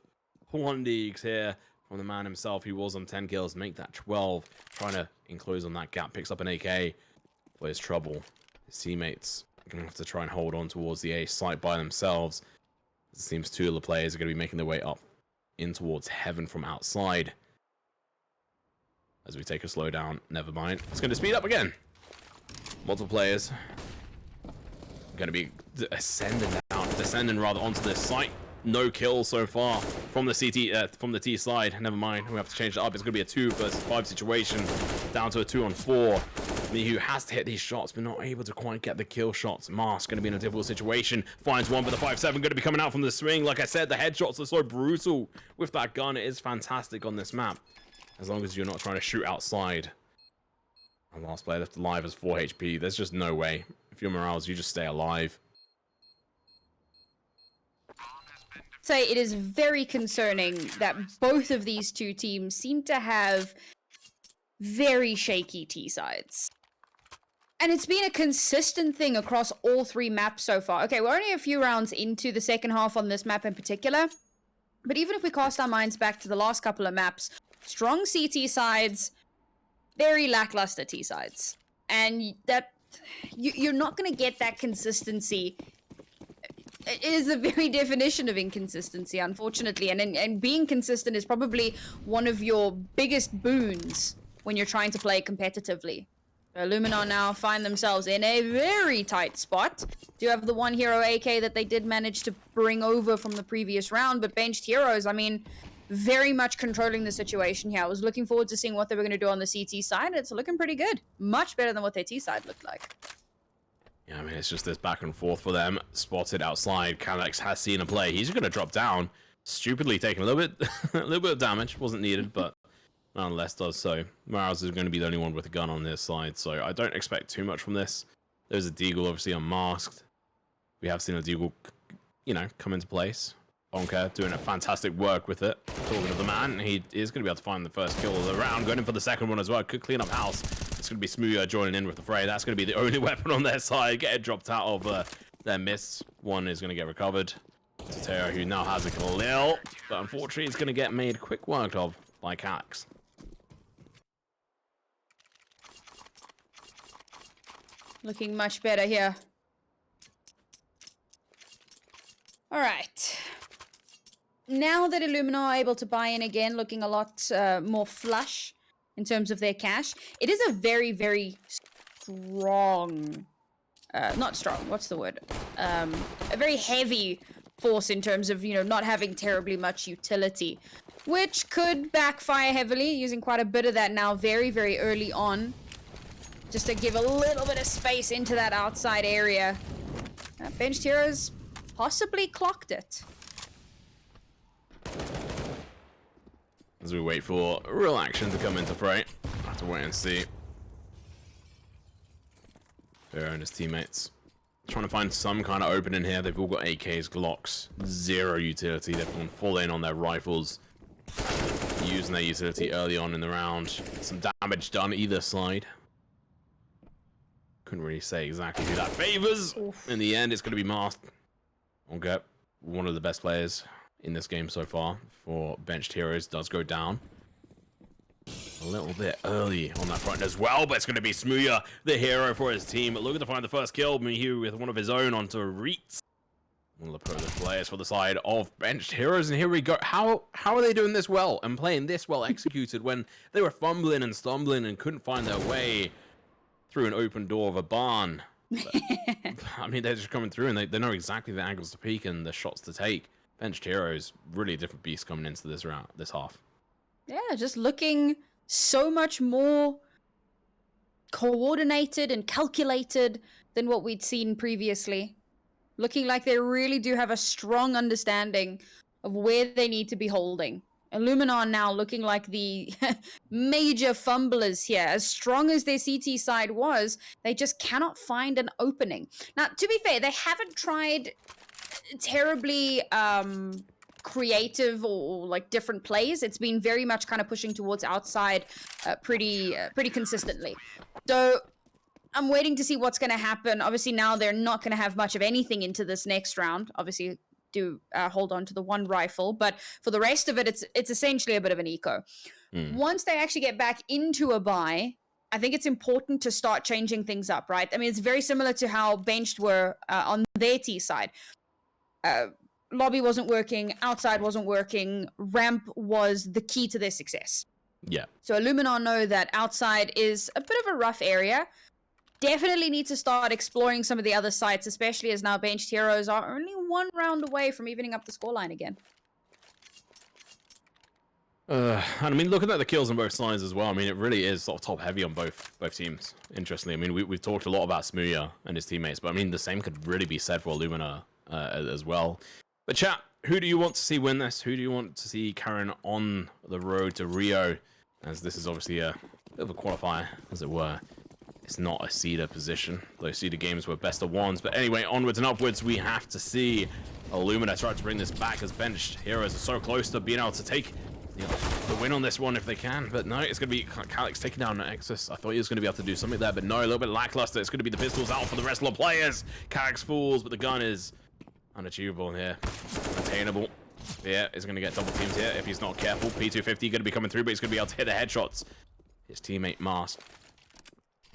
1 leagues here from the man himself. He was on 10 kills, make that 12. Trying to enclose on that gap, picks up an AK for his trouble. His teammates are going to have to try and hold on towards the A site by themselves. It seems 2 of the players are going to be making their way up in towards heaven from outside. As we take a slow down, never mind. It's going to speed up again. Multiple players going to be descending rather onto this site. No kills so far from the from the T side. Never mind, we have to change it up. It's going to be a 2 versus 5 situation, down to a 2-on-4. Mihu has to hit these shots, but not able to quite get the kill shots. Mask going to be in a difficult situation. Finds one, but the 5-7 going to be coming out from the swing. Like I said, the headshots are so brutal with that gun. It is fantastic on this map. As long as you're not trying to shoot outside. And last player left alive is 4 HP. There's just no way. If you're Morales, you just stay alive. Say it is very concerning that both of these two teams seem to have very shaky T sides. And it's been a consistent thing across all 3 maps so far. Okay, we're only a few rounds into the second half on this map in particular. But even if we cast our minds back to the last couple of maps, strong CT sides, very lackluster T sides. And that you're not going to get that consistency. It is the very definition of inconsistency, unfortunately. And being consistent is probably one of your biggest boons when you're trying to play competitively. Illuminar now find themselves in a very tight spot. Do have the 1 hero AK that they did manage to bring over from the previous round, but benched heroes, I mean, very much controlling the situation here. I was looking forward to seeing what they were going to do on the CT side. It's looking pretty good. Much better than what their T side looked like. Yeah, I mean, it's just this back and forth for them. Spotted outside. Kalex has seen a play. He's going to drop down. Stupidly taking a little bit of damage. Wasn't needed, but nonetheless does so. Morales is going to be the only one with a gun on this side, so I don't expect too much from this. There's a Deagle, obviously, unmasked. We have seen a Deagle, you know, come into place. Bonker doing a fantastic work with it. Talking to the man, he is going to be able to find the first kill of the round. Going in for the second one as well. Could clean up house. It's going to be Smooya joining in with the fray. That's going to be the only weapon on their side. Get it dropped out of their miss. One is going to get recovered. Tateo, who now has a kill, but unfortunately it's going to get made quick work of by Cax. Looking much better here. All right. Now that Illuminar are able to buy in again, looking a lot more flush in terms of their cash, it is a very, very strong, not strong, what's the word? A very heavy force in terms of, you know, not having terribly much utility, which could backfire heavily, using quite a bit of that now very, very early on, just to give a little bit of space into that outside area. Benched heroes possibly clocked it. As we wait for real action to come into fray, I have to wait and see. Pharaoh and his teammates trying to find some kind of opening here. They've all got AKs, Glocks, zero utility. They've gone full in on their rifles, using their utility early on in the round. Some damage done either side. Couldn't really say exactly who that favors. In the end, it's going to be Masked. Okay, one of the best players in this game so far for benched heroes does go down a little bit early on that front as well, but it's going to be Smooya, the hero for his team, looking to find the first kill. Mihu with one of his own onto Reets, one of the Polish players for the side of benched heroes. And here we go. How are they doing this well and playing this well executed when they were fumbling and stumbling and couldn't find their way through an open door of a barn? But, I mean, they're just coming through and they know exactly the angles to peek and the shots to take. Benched heroes, really a different beast coming into this round, this half. Yeah, just looking so much more coordinated and calculated than what we'd seen previously. looking like they really do have a strong understanding of where they need to be holding. Illuminar now looking like the major fumblers here. As strong as their CT side was, they just cannot find an opening. Now, to be fair, they haven't tried terribly creative or like different plays. It's been very much kind of pushing towards outside pretty consistently. So I'm waiting to see what's going to happen. Obviously, now they're not going to have much of anything into this next round. Obviously, do hold on to the one rifle, but for the rest of it, it's essentially a bit of an eco. Once they actually get back into a buy, I think it's important to start changing things up, right? I mean, it's very similar to how benched were on their T side. Lobby wasn't working, outside wasn't working, ramp was the key to their success. Yeah. So Illuminar know that outside is a bit of a rough area. Definitely need to start exploring some of the other sites, especially as now benched heroes are only one round away from evening up the scoreline again. And I mean, looking at the kills on both sides as well, I mean, it really is sort of top heavy on both teams. Interestingly, I mean, we've talked a lot about Smooya and his teammates, but I mean, the same could really be said for Illuminar as well. But chat, who do you want to see win this? Who do you want to see carrying on the road to Rio? As this is obviously a bit of a qualifier, as it were. It's not a seeder position. Those seeder games were best of ones. But anyway, onwards and upwards, we have to see Illuminar try to bring this back as benched heroes are so close to being able to take the win on this one if they can. But no, it's going to be Calyx taking down IEXUS. I thought he was going to be able to do something there, but no, a little bit lackluster. It's going to be the pistols out for the rest of the players. Calyx falls, but the gun is unachievable here. Attainable. Yeah, he's going to get double teamed here if he's not careful. P250 going to be coming through, but he's going to be able to hit the headshots. His teammate Mask,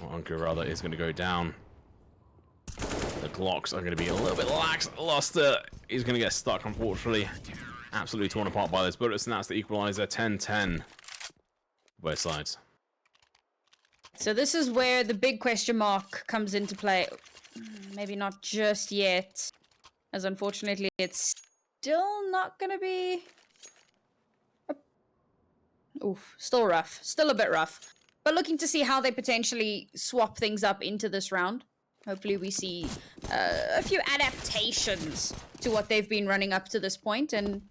or Uncle rather, is going to go down. The Glocks are going to be a little bit lackluster. He's going to get stuck, unfortunately. Absolutely torn apart by those bullets, and that's the equalizer. 10-10. Both sides. So this is where the big question mark comes into play. Maybe not just yet, as unfortunately it's still not going to be... Oof, still rough. Still a bit rough. But looking to see how they potentially swap things up into this round. Hopefully we see a few adaptations to what they've been running up to this point. And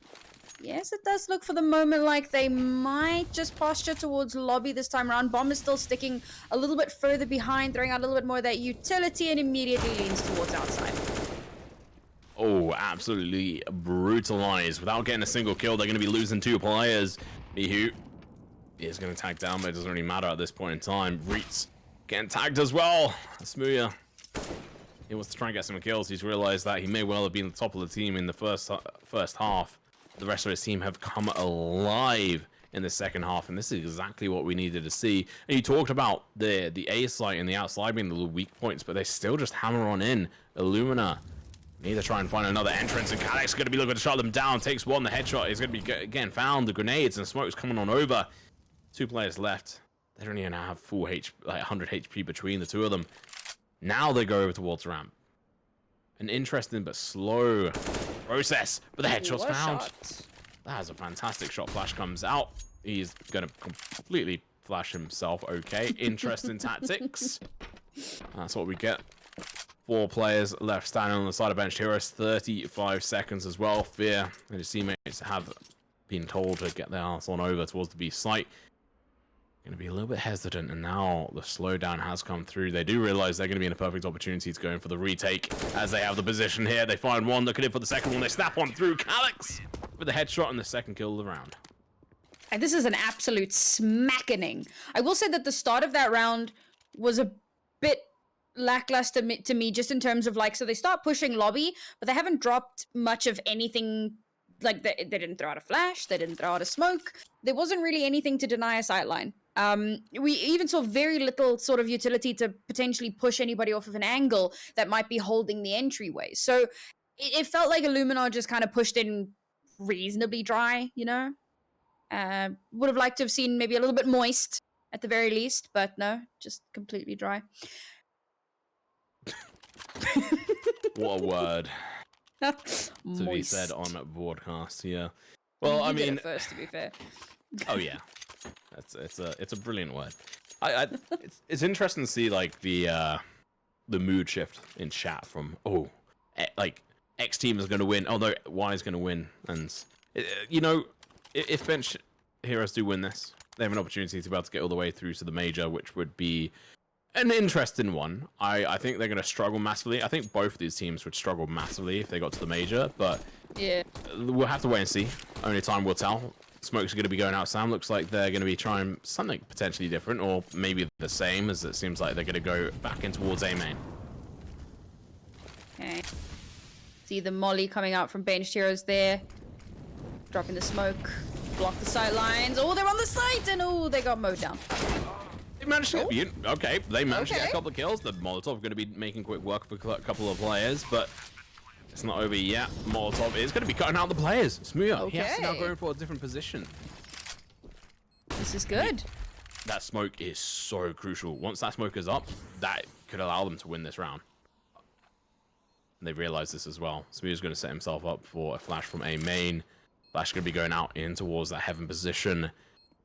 yes, it does look for the moment like they might just posture towards lobby this time around. Bomb is still sticking a little bit further behind, throwing out a little bit more of that utility, and immediately leans towards outside. Oh, absolutely brutalized. Without getting a single kill, they're going to be losing 2 players. Mihu is going to tag down, but it doesn't really matter at this point in time. Reitz getting tagged as well. Smooya, he wants to try and get some kills. He's realized that he may well have been the top of the team in the first half. The rest of his team have come alive in the second half, and this is exactly what we needed to see. And you talked about the A site and the outside being the little weak points, but they still just hammer on in. Illuminar need to try and find another entrance, and Calyx is going to be looking to shut them down. Takes one, the headshot is going to be again found. The grenades and smoke's coming on over. 2 players left. They don't even have full like 100 HP between the 2 of them. Now they go over towards ramp. An interesting but slow process, but the headshot's found. That is a fantastic shot. Flash comes out. He's going to completely flash himself. Okay, interesting tactics. That's what we get. 4 players left standing on the side of bench heroes. 35 seconds as well. Fear and his teammates have been told to get their ass on over towards the B site. Going to be a little bit hesitant, and now the slowdown has come through. They do realize they're going to be in a perfect opportunity to go in for the retake as they have the position here. They find one, looking in for the second one. They snap one through. Calyx with the headshot and the second kill of the round. And this is an absolute smackening. I will say that the start of that round was a bit lackluster to me, just in terms of like, so they start pushing lobby, but they haven't dropped much of anything. Like they didn't throw out a flash, they didn't throw out a smoke. There wasn't really anything to deny a sightline. We even saw very little sort of utility to potentially push anybody off of an angle that might be holding the entryway. So it felt like Illuminar just kind of pushed in reasonably dry, you know? Would have liked to have seen maybe a little bit moist at the very least, but no, just completely dry. What a word to be said on a broadcast. Yeah. Well, you I mean, did it first, to be fair. Oh yeah, it's a brilliant word. It's interesting to see like the mood shift in chat from like X team is going to win. Oh no, Y is going to win. And you know, if bench heroes do win this, they have an opportunity to be able to get all the way through to the major, which would be an interesting one. I think they're going to struggle massively. I think both of these teams would struggle massively if they got to the major, but yeah, we'll have to wait and see. Only time will tell. Smoke's going to be going out. Sam looks like they're going to be trying something potentially different, or maybe the same, as it seems like they're going to go back in towards A main. Okay. See the molly coming out from benched heroes there. Dropping the smoke. Block the sight lines. Oh, they're on the site, and oh, they got mowed down. They managed to get, okay, they managed to get a couple of kills. The Molotov going to be making quick work for a couple of players, but it's not over yet. Molotov is going to be cutting out the players. Smooth. Okay. He has to now go for a different position. This is good. That smoke is so crucial. Once that smoke is up, that could allow them to win this round. And they realize this as well. Smooth's going to set himself up for a flash from A main. Flash going to be going out in towards that heaven position.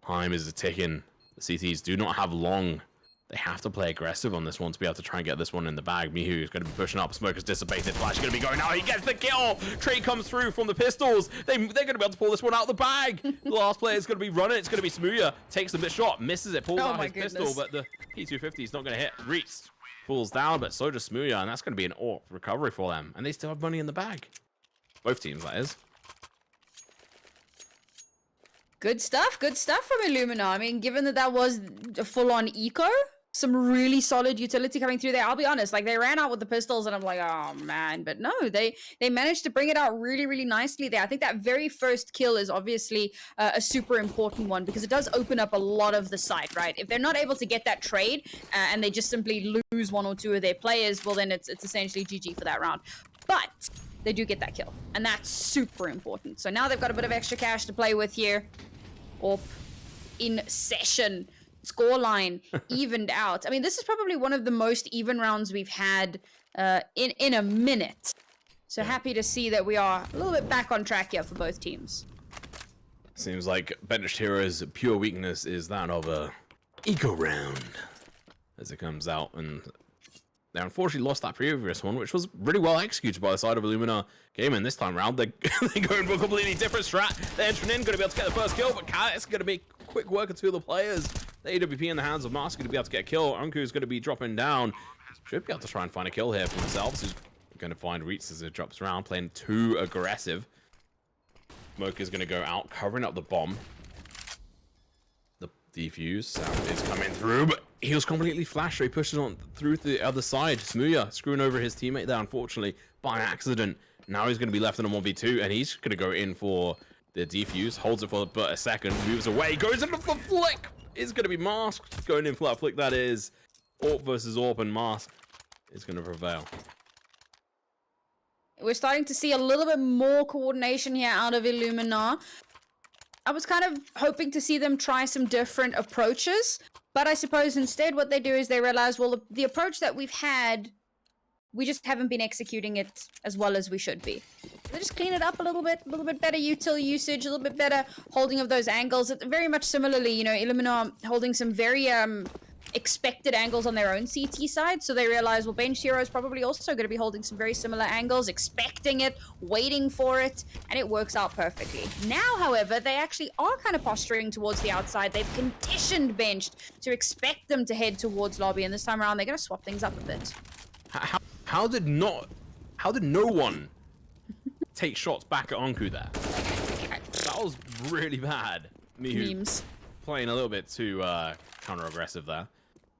Time is ticking. The CTs do not have long. They have to play aggressive on this one to be able to try and get this one in the bag. Mihu is going to be pushing up. Smoke is dissipated. Flash is going to be going out. He gets the kill. Trey comes through from the pistols. They're going to be able to pull this one out of the bag. The last player is going to be running. It's going to be Smooya. Takes the shot. Misses it. Pulls out his pistol. But the P250 is not going to hit. Reets falls down. But so does Smooya. And that's going to be an AWP recovery for them. And they still have money in the bag. Both teams, that is. Good stuff from Illuminar. I mean, given that was a full-on eco, some really solid utility coming through there. I'll be honest, like they ran out with the pistols and I'm like, oh man, but no, they managed to bring it out really, really nicely there. I think that very first kill is obviously a super important one because it does open up a lot of the site, right? If they're not able to get that trade and they just simply lose one or two of their players, well then it's essentially GG for that round. But they do get that kill, and that's super important. So now they've got a bit of extra cash to play with here. Or in session, scoreline evened out. I mean, this is probably one of the most even rounds we've had in a minute. So happy to see that we are a little bit back on track here for both teams. Seems like Benched Heroes' pure weakness is that of a eco round as it comes out, and they unfortunately lost that previous one, which was really well executed by the side of Illuminar Gaming. This time around, they're going for a completely different strat. They're entering in, going to be able to get the first kill, but Cat is going to make quick work of two of the players. The AWP in the hands of Mask going to be able to get a kill. Unku is going to be dropping down. Should be able to try and find a kill here for themselves. He's going to find Reets as it drops around, playing too aggressive. Smoke is going to go out, covering up the bomb. The defuse sound is coming through, but he was completely flashed, so he pushes on through to the other side. Smooya screwing over his teammate there, unfortunately, by accident. Now he's going to be left in a 1v2, and he's going to go in for the defuse. Holds it for but a second, moves away, goes into the flick. It's going to be Masked going in for that flick. That is AWP versus AWP, and Mask is going to prevail. We're starting to see a little bit more coordination here out of Illuminar. I was kind of hoping to see them try some different approaches, but I suppose instead what they do is they realize, well, the approach that we've had, we just haven't been executing it as well as we should be. They just clean it up a little bit better util usage, a little bit better holding of those angles. It's very much similarly, you know, Illuminar holding some very expected angles on their own CT side, so they realize, well, Bench Hero is probably also going to be holding some very similar angles, expecting it, waiting for it, and it works out perfectly. Now, however, they actually are kind of posturing towards the outside. They've conditioned Benched to expect them to head towards lobby, and this time around, they're going to swap things up a bit. How did no one take shots back at Anku there? That was really bad. Memes. Playing a little bit too counter-aggressive there.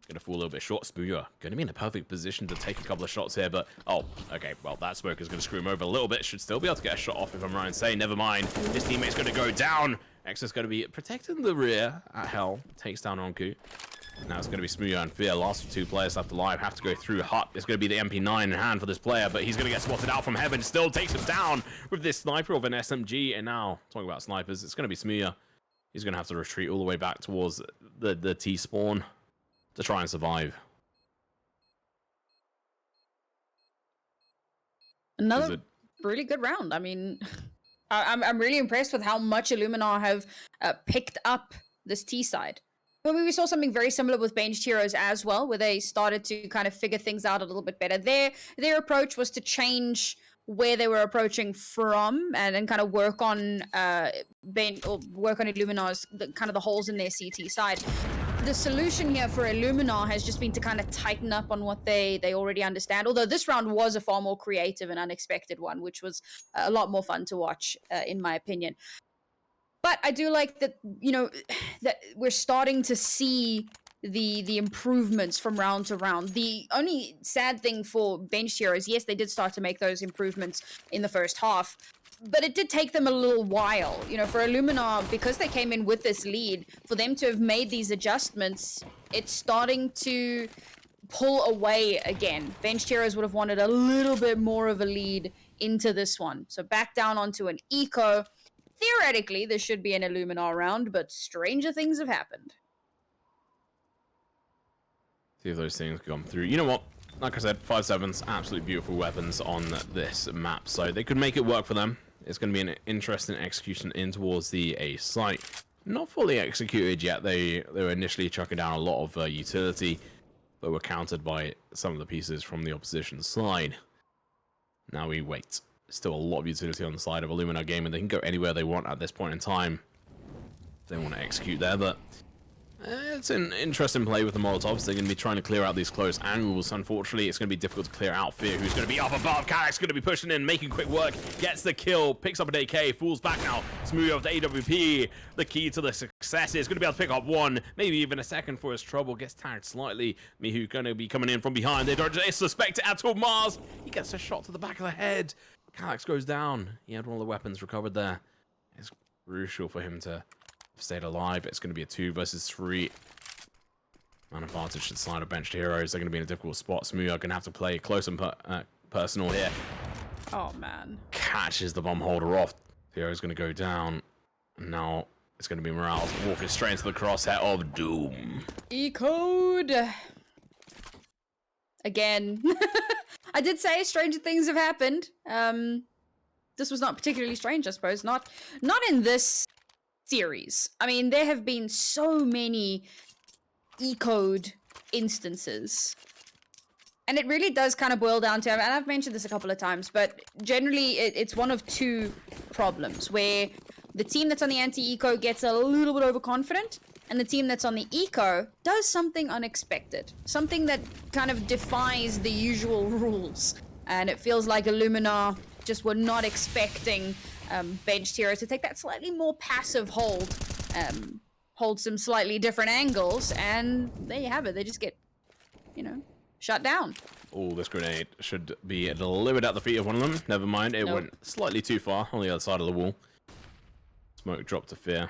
Gonna fall a little bit short. Spooya gonna be in a perfect position to take a couple of shots here, but oh, okay, well, that smoke is gonna screw him over a little bit. Should still be able to get a shot off if I'm right in saying. Never mind. His teammate's gonna go down. IXUS gonna be protecting the rear at hell. Takes down Anku. Now it's gonna be Smooya and Fear. Last two players left alive have to go through Hut. It's gonna be the MP9 in hand for this player, but he's gonna get spotted out from heaven. Still takes him down with this sniper of an SMG. And now, talking about snipers, it's gonna be Smooya. He's gonna have to retreat all the way back towards the T spawn to try and survive. Another really good round. I mean, I'm really impressed with how much Illuminar have picked up this T side. Well, we saw something very similar with Benched Heroes as well, where they started to kind of figure things out a little bit better. Their approach was to change where they were approaching from and kind of work on work on Illuminar's kind of the holes in their CT side. The solution here for Illuminar has just been to kind of tighten up on what they already understand. Although this round was a far more creative and unexpected one, which was a lot more fun to watch, in my opinion. But I do like that, you know, that we're starting to see the improvements from round to round. The only sad thing for Benched Heroes, yes, they did start to make those improvements in the first half, but it did take them a little while. You know, for Illuminar, because they came in with this lead, for them to have made these adjustments, it's starting to pull away again. Benched Heroes would have wanted a little bit more of a lead into this one. So back down onto an eco. Theoretically, this should be an Illuminar round, but stranger things have happened. See if those things come through. You know what? Like I said, 5.7's absolutely beautiful weapons on this map, so they could make it work for them. It's going to be an interesting execution in towards the A site. Not fully executed yet. They were initially chucking down a lot of utility, but were countered by some of the pieces from the opposition side. Now we wait. Still a lot of utility on the side of Illuminar Gaming. They can go anywhere they want at this point in time. They want to execute there, but it's an interesting play with the Molotovs. They're going to be trying to clear out these close angles. Unfortunately, it's going to be difficult to clear out Fear, who's going to be up above. Calyx going to be pushing in, making quick work, gets the kill, picks up an AK, falls back now. Smooth off to AWP. The key to the success is going to be able to pick up one, maybe even a second for his trouble. Gets tagged slightly. Mihu going to be coming in from behind. They don't suspect it at all. Mars, he gets a shot to the back of the head. Calyx goes down. He had one of the weapons recovered there. It's crucial for him to stayed alive. It's going to be a 2 versus 3. Man advantage to the side of Benched Heroes. They're going to be in a difficult spot. Smooth are going to have to play close and personal here. Oh, man. Catches the bomb holder off. Hero's going to go down. And now it's going to be Morales walking straight into the crosshair of Doom. E-code. Again. I did say stranger things have happened. This was not particularly strange, I suppose. Not in this series. I mean, there have been so many E-code instances. And it really does kind of boil down to, and I've mentioned this a couple of times, but generally it's one of two problems, where the team that's on the anti-eco gets a little bit overconfident, and the team that's on the eco does something unexpected. Something that kind of defies the usual rules. And it feels like Illuminar just were not expecting Benched Heroes to take that slightly more passive hold some slightly different angles, and there you have it. They just get, you know, shut down. Oh, this grenade should be delivered at the feet of one of them. Never mind, it went slightly too far on the other side of the wall. Smoke drop to Fear.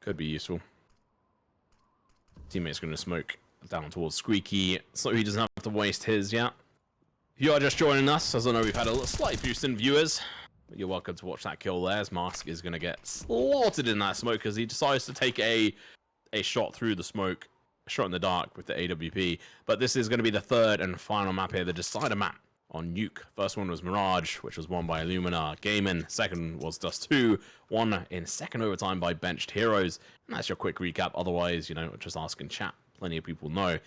Could be useful. Teammate's going to smoke down towards Squeaky, so he doesn't have to waste his yet. If you are just joining us, as I know we've had a little slight boost in viewers, but you're welcome to watch that kill there, as Mask is going to get slaughtered in that smoke as he decides to take a shot through the smoke, a shot in the dark with the AWP. But this is going to be the third and final map here, the decider map on Nuke. First one was Mirage, which was won by Illuminar Gaming. Second was Dust 2, won in second overtime by Benched Heroes. And that's your quick recap. Otherwise, you know, just ask in chat. Plenty of people know.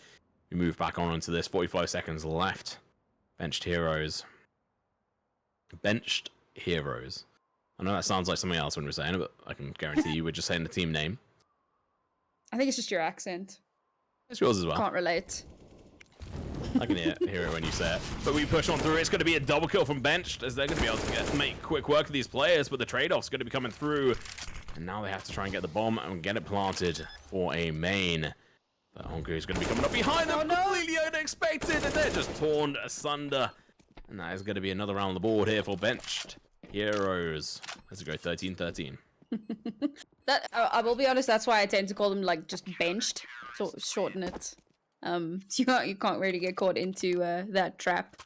We move back on into this. 45 seconds left. Benched Heroes. Benched Heroes. I know that sounds like something else when we're saying it, but I can guarantee you we're just saying the team name. I think it's just your accent. It's yours as well. Can't relate. I can hear it when you say it. But we push on through. It's going to be a double kill from Benched, as they're going to be able to make quick work of these players, but the trade-off's going to be coming through. And now they have to try and get the bomb and get it planted for a main. But Honku is going to be coming up behind them, completely unexpected, and they're just torn asunder. And that is going to be another round on the board here for Benched Heroes. Let's go 13-13. That I will be honest, that's why I tend to call them like just benched, sort of shorten it. You can't really get caught into that trap.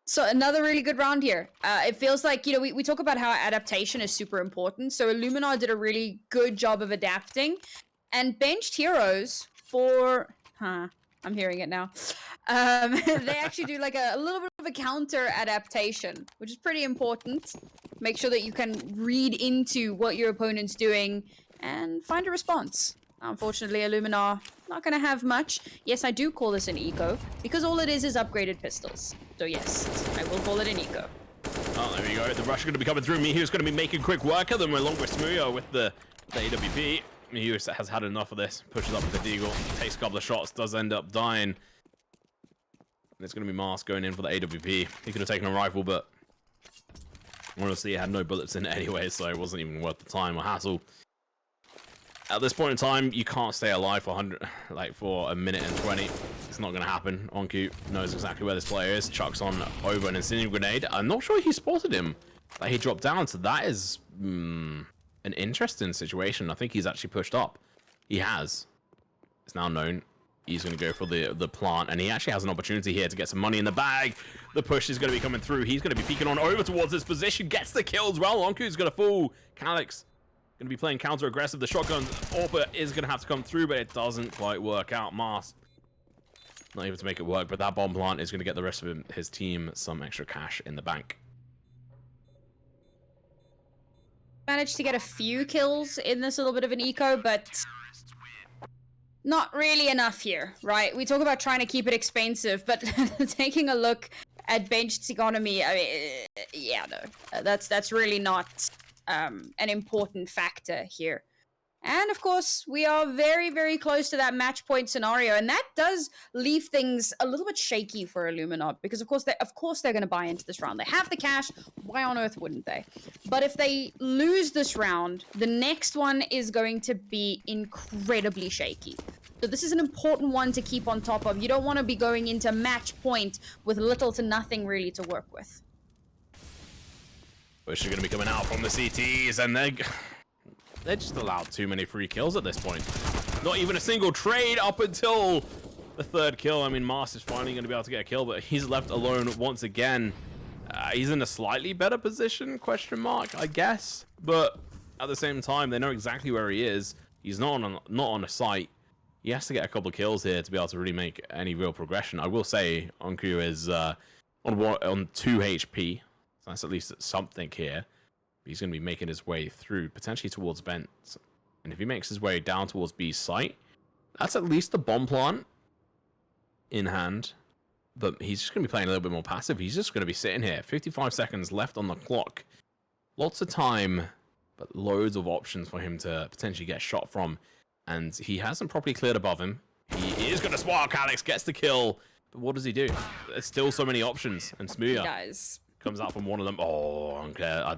So another really good round here. It feels like, you know, we talk about how adaptation is super important. So Illuminar did a really good job of adapting, and Benched Heroes I'm hearing it now. They actually do like a little bit of a counter adaptation, which is pretty important. Make sure that you can read into what your opponent's doing and find a response. Unfortunately, Illuminar not going to have much. Yes, I do call this an eco, because all it is upgraded pistols. So yes, I will call it an eco. Oh, there we go. The rush is going to be coming through. Mihu's going to be making quick work of them along with Smuya with the AWP. Mihu has had enough of this. Pushes up with the Deagle. Takes a couple of shots. Does end up dying. And it's going to be Mask going in for the AWP. He could have taken a rifle, but honestly, it had no bullets in it anyway, so it wasn't even worth the time or hassle. At this point in time, you can't stay alive for for a minute and 20. It's not going to happen. Onku knows exactly where this player is. Chucks on over an incendiary grenade. I'm not sure he spotted him. But he dropped down, so that is an interesting situation. I think he's actually pushed up. He has. It's now known. He's going to go for the plant, and he actually has an opportunity here to get some money in the bag. The push is going to be coming through. He's going to be peeking on over towards this position. Gets the kill as well. Onku's going to fall. Calyx going to be playing counter-aggressive. The shotgun AWP is going to have to come through, but it doesn't quite work out. Mask not able to make it work, but that bomb plant is going to get the rest of his team some extra cash in the bank. Managed to get a few kills in this little bit of an eco, but not really enough here, right? We talk about trying to keep it expensive, but taking a look at benched economy, I mean, yeah, no, that's really not an important factor here. And of course, we are very, very close to that match point scenario, and that does leave things a little bit shaky for Illuminar, because of course they're going to buy into this round. They have the cash. Why on earth wouldn't they? But if they lose this round, the next one is going to be incredibly shaky. So this is an important one to keep on top of. You don't want to be going into match point with little to nothing really to work with. Bush are going to be coming out from the CTs, and they're just allowed too many free kills at this point. Not even a single trade up until the third kill. I mean, Mars is finally going to be able to get a kill, but he's left alone once again. He's in a slightly better position, question mark, I guess. But at the same time, they know exactly where he is. He's not on a site. He has to get a couple of kills here to be able to really make any real progression. I will say Onku is on 2 HP. So that's at least something here. He's going to be making his way through, potentially towards vents. And if he makes his way down towards B's site, that's at least the bomb plant in hand. But he's just going to be playing a little bit more passive. He's just going to be sitting here. 55 seconds left on the clock. Lots of time, but loads of options for him to potentially get shot from. And he hasn't properly cleared above him. He is going to spot. Calyx gets the kill. But what does he do? There's still so many options. And Smuya comes out from one of them. Oh, okay.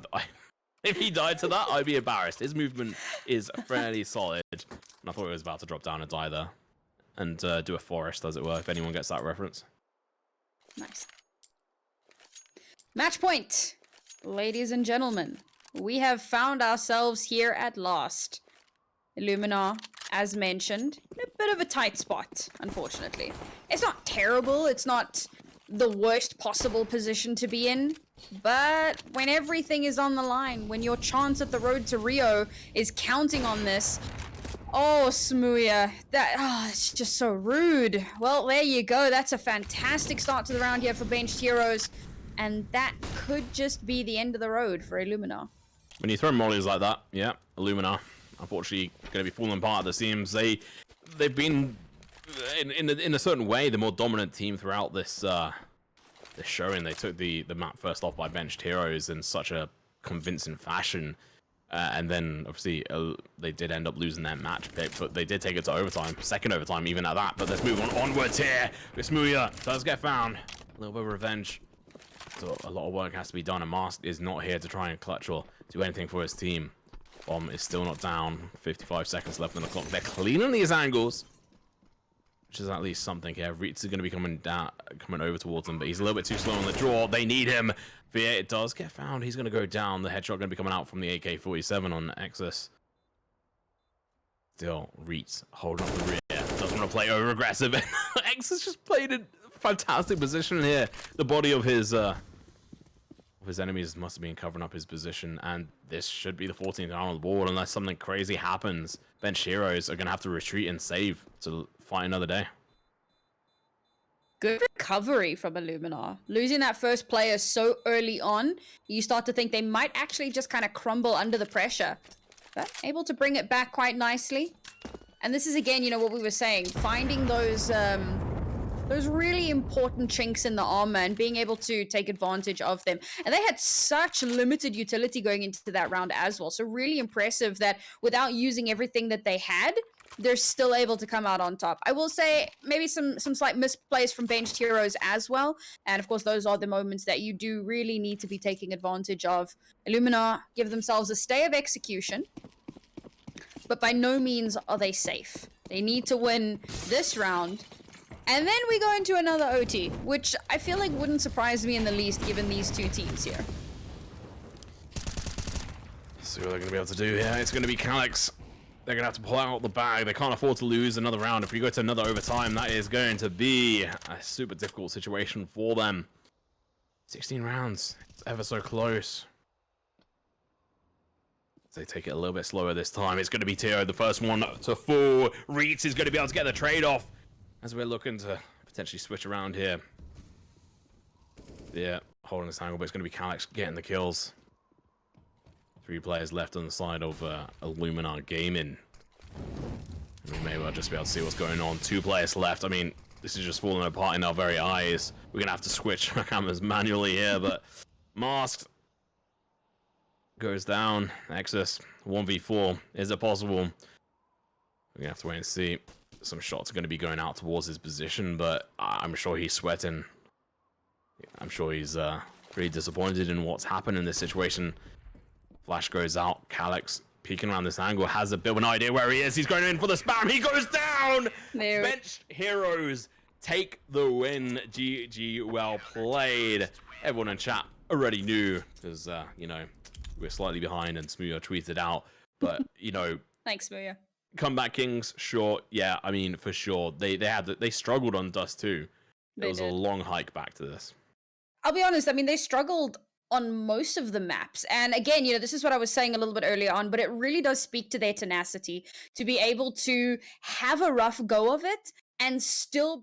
If he died to that, I'd be embarrassed. His movement is fairly solid. And I thought he was about to drop down and die there. And do a forest, as it were, if anyone gets that reference. Nice. Match point. Ladies and gentlemen, we have found ourselves here at last. Illuminar, as mentioned, in a bit of a tight spot, unfortunately. It's not terrible. It's not the worst possible position to be in. But when everything is on the line, when your chance at the road to Rio is counting on this, oh, Smuya, it's just so rude. Well, there you go. That's a fantastic start to the round here for benched heroes. And that could just be the end of the road for Illuminar. When you throw mollies like that, yeah, Illuminar, unfortunately, going to be falling apart at the seams. They've been, in a certain way, the more dominant team throughout this showing. They took the map first off by benched heroes in such a convincing fashion. And then, obviously, they did end up losing their match pick, but they did take it to overtime. Second overtime, even at that. But let's move on onwards here. Smuya does get found. A little bit of revenge. So a lot of work has to be done, and Mask is not here to try and clutch or do anything for his team. Bomb is still not down. 55 seconds left on the clock. They're cleaning these angles, which is at least something here. Reitz is going to be coming over towards him, but he's a little bit too slow on the draw. They need him. But yeah, it does get found. He's going to go down. The headshot going to be coming out from the AK-47 on IEXUS. Still, Reitz holding up the rear. Doesn't want to play over aggressive. IEXUS just played a fantastic position here. The body of his enemies must have been covering up his position, and this should be the 14th round on the board unless something crazy happens. Bench heroes are going to have to retreat and save to fight another day. Good recovery from Illuminar. Losing that first player so early on, you start to think they might actually just kind of crumble under the pressure. But able to bring it back quite nicely. And this is again, you know, what we were saying, finding those really important chinks in the armor and being able to take advantage of them. And they had such limited utility going into that round as well. So really impressive that without using everything that they had, they're still able to come out on top. I will say maybe some slight misplays from benched heroes as well. And of course, those are the moments that you do really need to be taking advantage of. Illuminar give themselves a stay of execution, but by no means are they safe. They need to win this round. And then we go into another OT, which I feel like wouldn't surprise me in the least given these two teams here. See what they're going to be able to do here. It's going to be Calyx. They're going to have to pull out the bag. They can't afford to lose another round. If we go to another overtime, that is going to be a super difficult situation for them. 16 rounds. It's ever so close. They take it a little bit slower this time. It's going to be Teo, the first one to fall. Reitz is going to be able to get the trade-off as we're looking to potentially switch around here. Yeah, holding this angle, but it's going to be Calyx getting the kills. 3 players left on the side of Illuminar Gaming. And we may well just be able to see what's going on. 2 players left. I mean, this is just falling apart in our very eyes. We're going to have to switch our cameras manually here, but Masked goes down. IEXUS 1v4. Is it possible? We're going to have to wait and see. Some shots are going to be going out towards his position, but I'm sure he's sweating. I'm sure he's pretty disappointed in what's happened in this situation. Flash goes out. Calyx peeking around this angle, has a bit of an idea where he is. He's going in for the spam. He goes down. Bench heroes take the win. GG, well played. Everyone in chat already knew because you know, we're slightly behind and Smooya tweeted out, but you know, Thanks, Smooya. Comeback Kings, sure, yeah. I mean, for sure, they struggled on Dust too. It was a long hike back to this. I'll be honest. I mean, they struggled on most of the maps. And again, you know, this is what I was saying a little bit earlier on, but it really does speak to their tenacity to be able to have a rough go of it and still